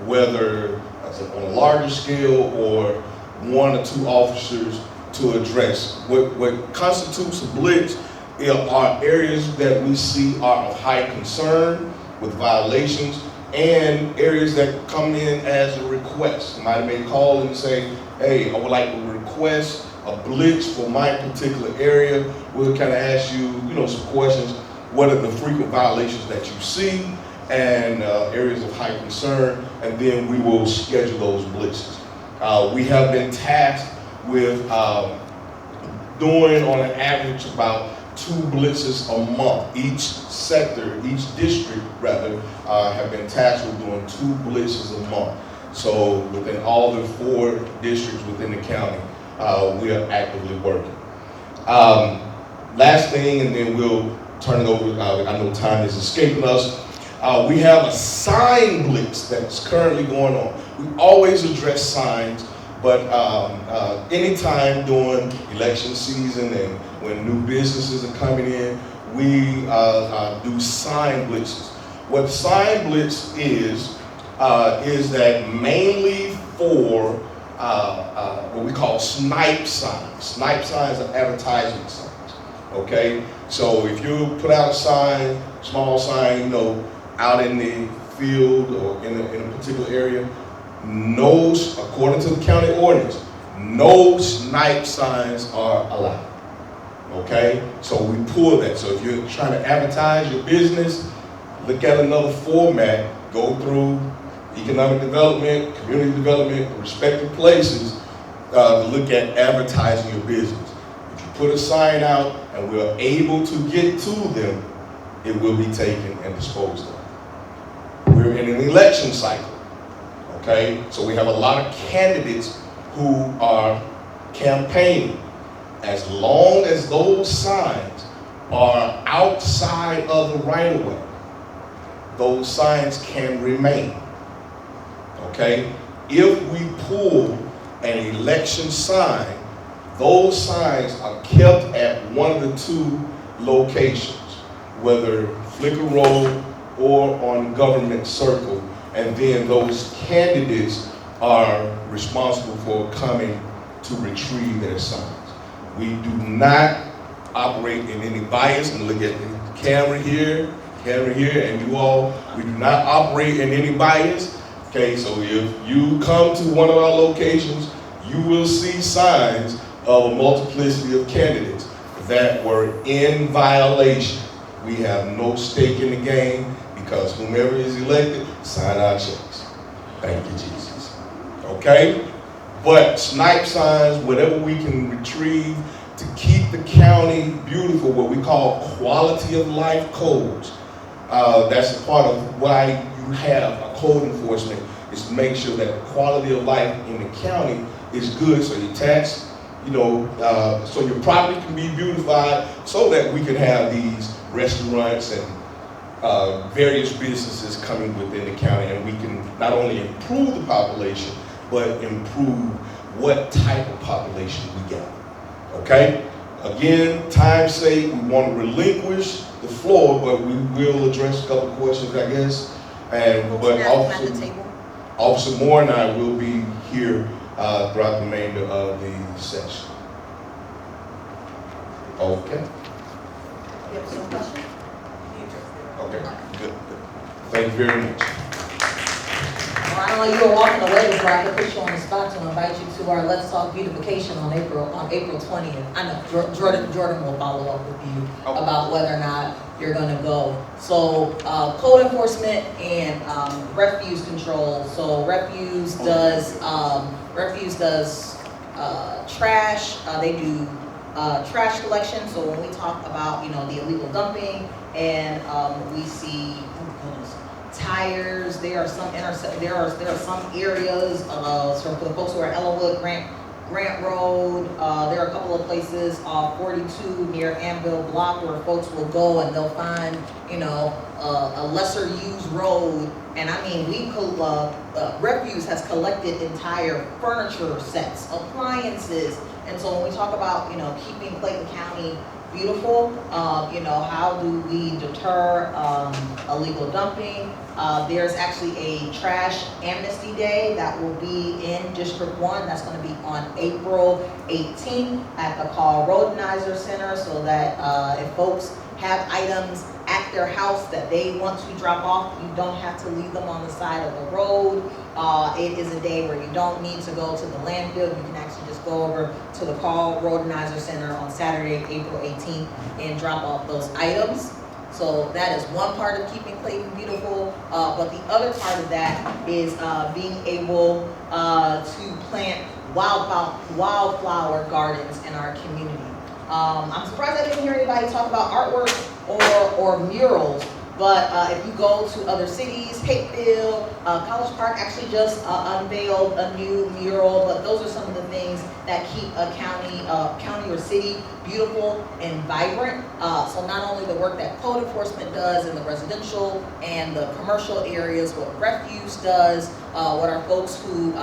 [SPEAKER 2] whether on a larger scale or 1 or 2 officers to address. What constitutes a blitz are areas that we see are of high concern with violations, and areas that come in as a request. Somebody may call and say, hey, I would like to request a blitz for my particular area. We'll kind of ask you, some questions. What are the frequent violations that you see and areas of high concern, and then we will schedule those blitzes. We have been tasked with doing on an average about 2 blitzes a month. Each sector, each district rather, have been tasked with doing 2 blitzes a month. So within all the 4 districts within the county, we are actively working. Last thing, and then we'll turn it over. I know time is escaping us. We have a sign blitz that's currently going on. We always address signs, but anytime during election season and when new businesses are coming in, we do sign blitzes. What sign blitz is that mainly for what we call snipe signs. Snipe signs are advertisement signs, okay? So if you put out a sign, small sign, out in the field or in a particular area, no, according to the county ordinance, no snipe signs are allowed. Okay? So we pull that. So if you're trying to advertise your business, look at another format, go through economic development, community development, respective places to look at advertising your business. If you put a sign out and we're able to get to them, it will be taken and disposed of. We're in an election cycle. Okay, so we have a lot of candidates who are campaigning. As long as those signs are outside of the right-of-way, those signs can remain. Okay, if we pull an election sign, those signs are kept at one of the 2 locations, whether Flicker Road or on Government Circle. And then those candidates are responsible for coming to retrieve their signs. We do not operate in any bias. And look at the camera here, and you all, we do not operate in any bias. Okay, so if you come to one of our locations, you will see signs of a multiplicity of candidates that were in violation. We have no stake in the game, because whomever is elected, sign our checks. Thank you, Jesus. Okay? But snipe signs, whatever we can retrieve to keep the county beautiful, what we call quality of life codes. That's a part of why you have a code enforcement, is to make sure that the quality of life in the county is good, so your tax, so your property can be beautified, so that we can have these restaurants and various businesses coming within the county, and we can not only improve the population, but improve what type of population we get. Okay? Again, time's sake, we want to relinquish the floor, but we will address a couple of questions, I guess. But Officer Moore and I will be here throughout the remainder of the session. Okay?
[SPEAKER 1] You have some questions?
[SPEAKER 2] Okay, good. Thank you very much.
[SPEAKER 1] Well, I know you were walking away before I could put you on the spot to invite you to our Let's Talk Beautification on April 20th. I know Jordan will follow up with you about whether or not you're going to go. So code enforcement and refuse control. So refuse does trash. They do trash collection. So when we talk about the illegal dumping, and we see tires. There are some there are some areas, so for the folks who are Ellenwood, Grant Road, there are a couple of places, 42 near Anvil Block, where folks will go and they'll find, you know, a lesser used road. And I mean, Reaves has collected entire furniture sets, appliances. And so when we talk about, you know, keeping Clayton County beautiful, you know, how do we deter illegal dumping? There's actually a trash amnesty day that will be in District 1. That's going to be on April 18th at the Carl Rodenizer Center, so that if folks have items at their house that they want to drop off, you don't have to leave them on the side of the road. It is a day where you don't need to go to the landfill. You can actually just go over to the Carl Rodenizer Center on Saturday, April 18th, and drop off those items. So that is one part of keeping Clayton beautiful, but the other part of that is being able to plant wildflower gardens in our community. I'm surprised I didn't hear anybody talk about artwork or murals, but if you go to other cities, Hapeville, College Park actually just unveiled a new mural, but those are some of the things that keep a county or city beautiful and vibrant. So not only the work that code enforcement does in the residential and the commercial areas, what Reaves does, what our folks who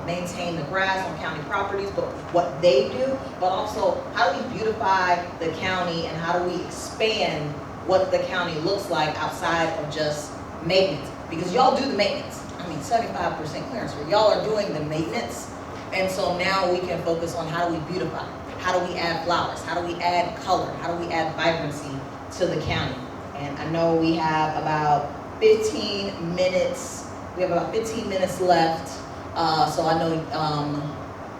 [SPEAKER 1] maintain the grass on county properties, but what they do, but also how do we beautify the county and how do we expand what the county looks like outside of just maintenance. Because y'all do the maintenance. I mean, 75% clearance rate. Y'all are doing the maintenance. And so now we can focus on how do we beautify? How do we add flowers? How do we add color? How do we add vibrancy to the county? And I know we have about 15 minutes. We have about 15 minutes left. So I know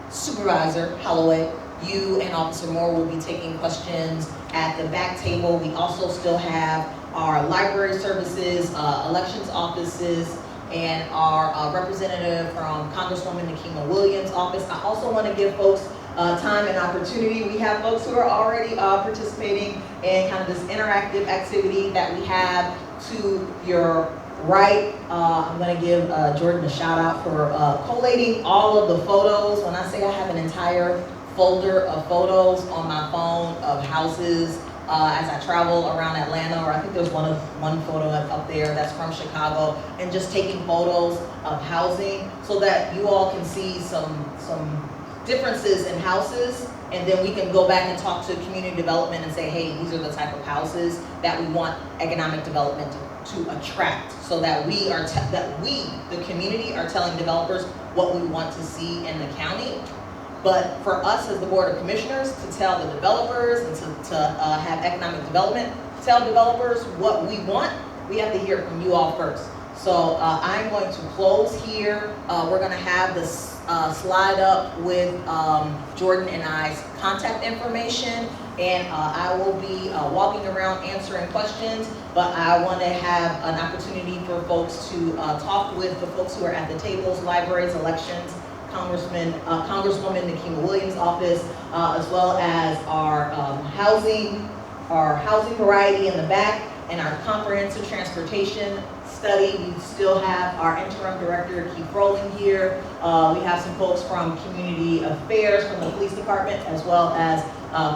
[SPEAKER 1] Supervisor Holloway, you and Officer Moore will be taking questions at the back table. We also still have our library services, elections offices, and our representative from Congresswoman Nikema Williams' office. I also want to give folks time and opportunity. We have folks who are already participating in kind of this interactive activity that we have to your right. I'm going to give Jordan a shout out for collating all of the photos. When I say I have an entire folder of photos on my phone of houses as I travel around Atlanta, or I think there's one photo up there that's from Chicago, and just taking photos of housing so that you all can see some differences in houses, and then we can go back and talk to community development and say, hey, these are the type of houses that we want economic development to attract, so that we, the community, are telling developers what we want to see in the county. But for us as the Board of Commissioners to tell the developers and to have economic development, tell developers what we want, we have to hear from you all first. So I'm going to close here. We're going to have this slide up with Jordan and I's contact information, and I will be walking around answering questions, but I want to have an opportunity for folks to talk with the folks who are at the tables, libraries, elections, Congresswoman Nikema Williams' office, as well as our housing variety in the back, and our comprehensive transportation study. We still have our interim director, Keith Rowland, here. We have some folks from community affairs from the police department, as well as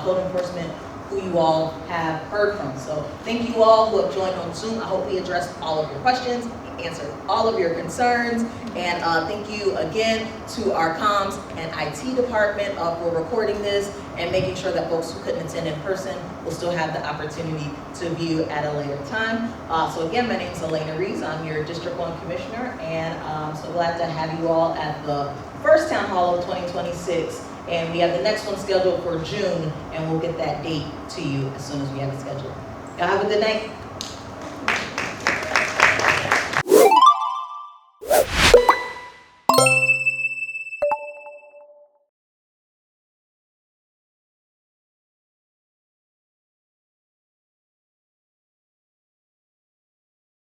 [SPEAKER 1] code enforcement, who you all have heard from. So thank you all who have joined on Zoom. I hope we addressed all of your questions, answered all of your concerns, and thank you again to our comms and IT department for recording this and making sure that folks who couldn't attend in person will still have the opportunity to view at a later time. So again, my name is Alaina Reaves. I'm your District 1 Commissioner, and I'm so glad to have you all at the first Town Hall of 2026. And we have the next one scheduled for June, and we'll get that date to you as soon as we have it scheduled. Y'all have a good night.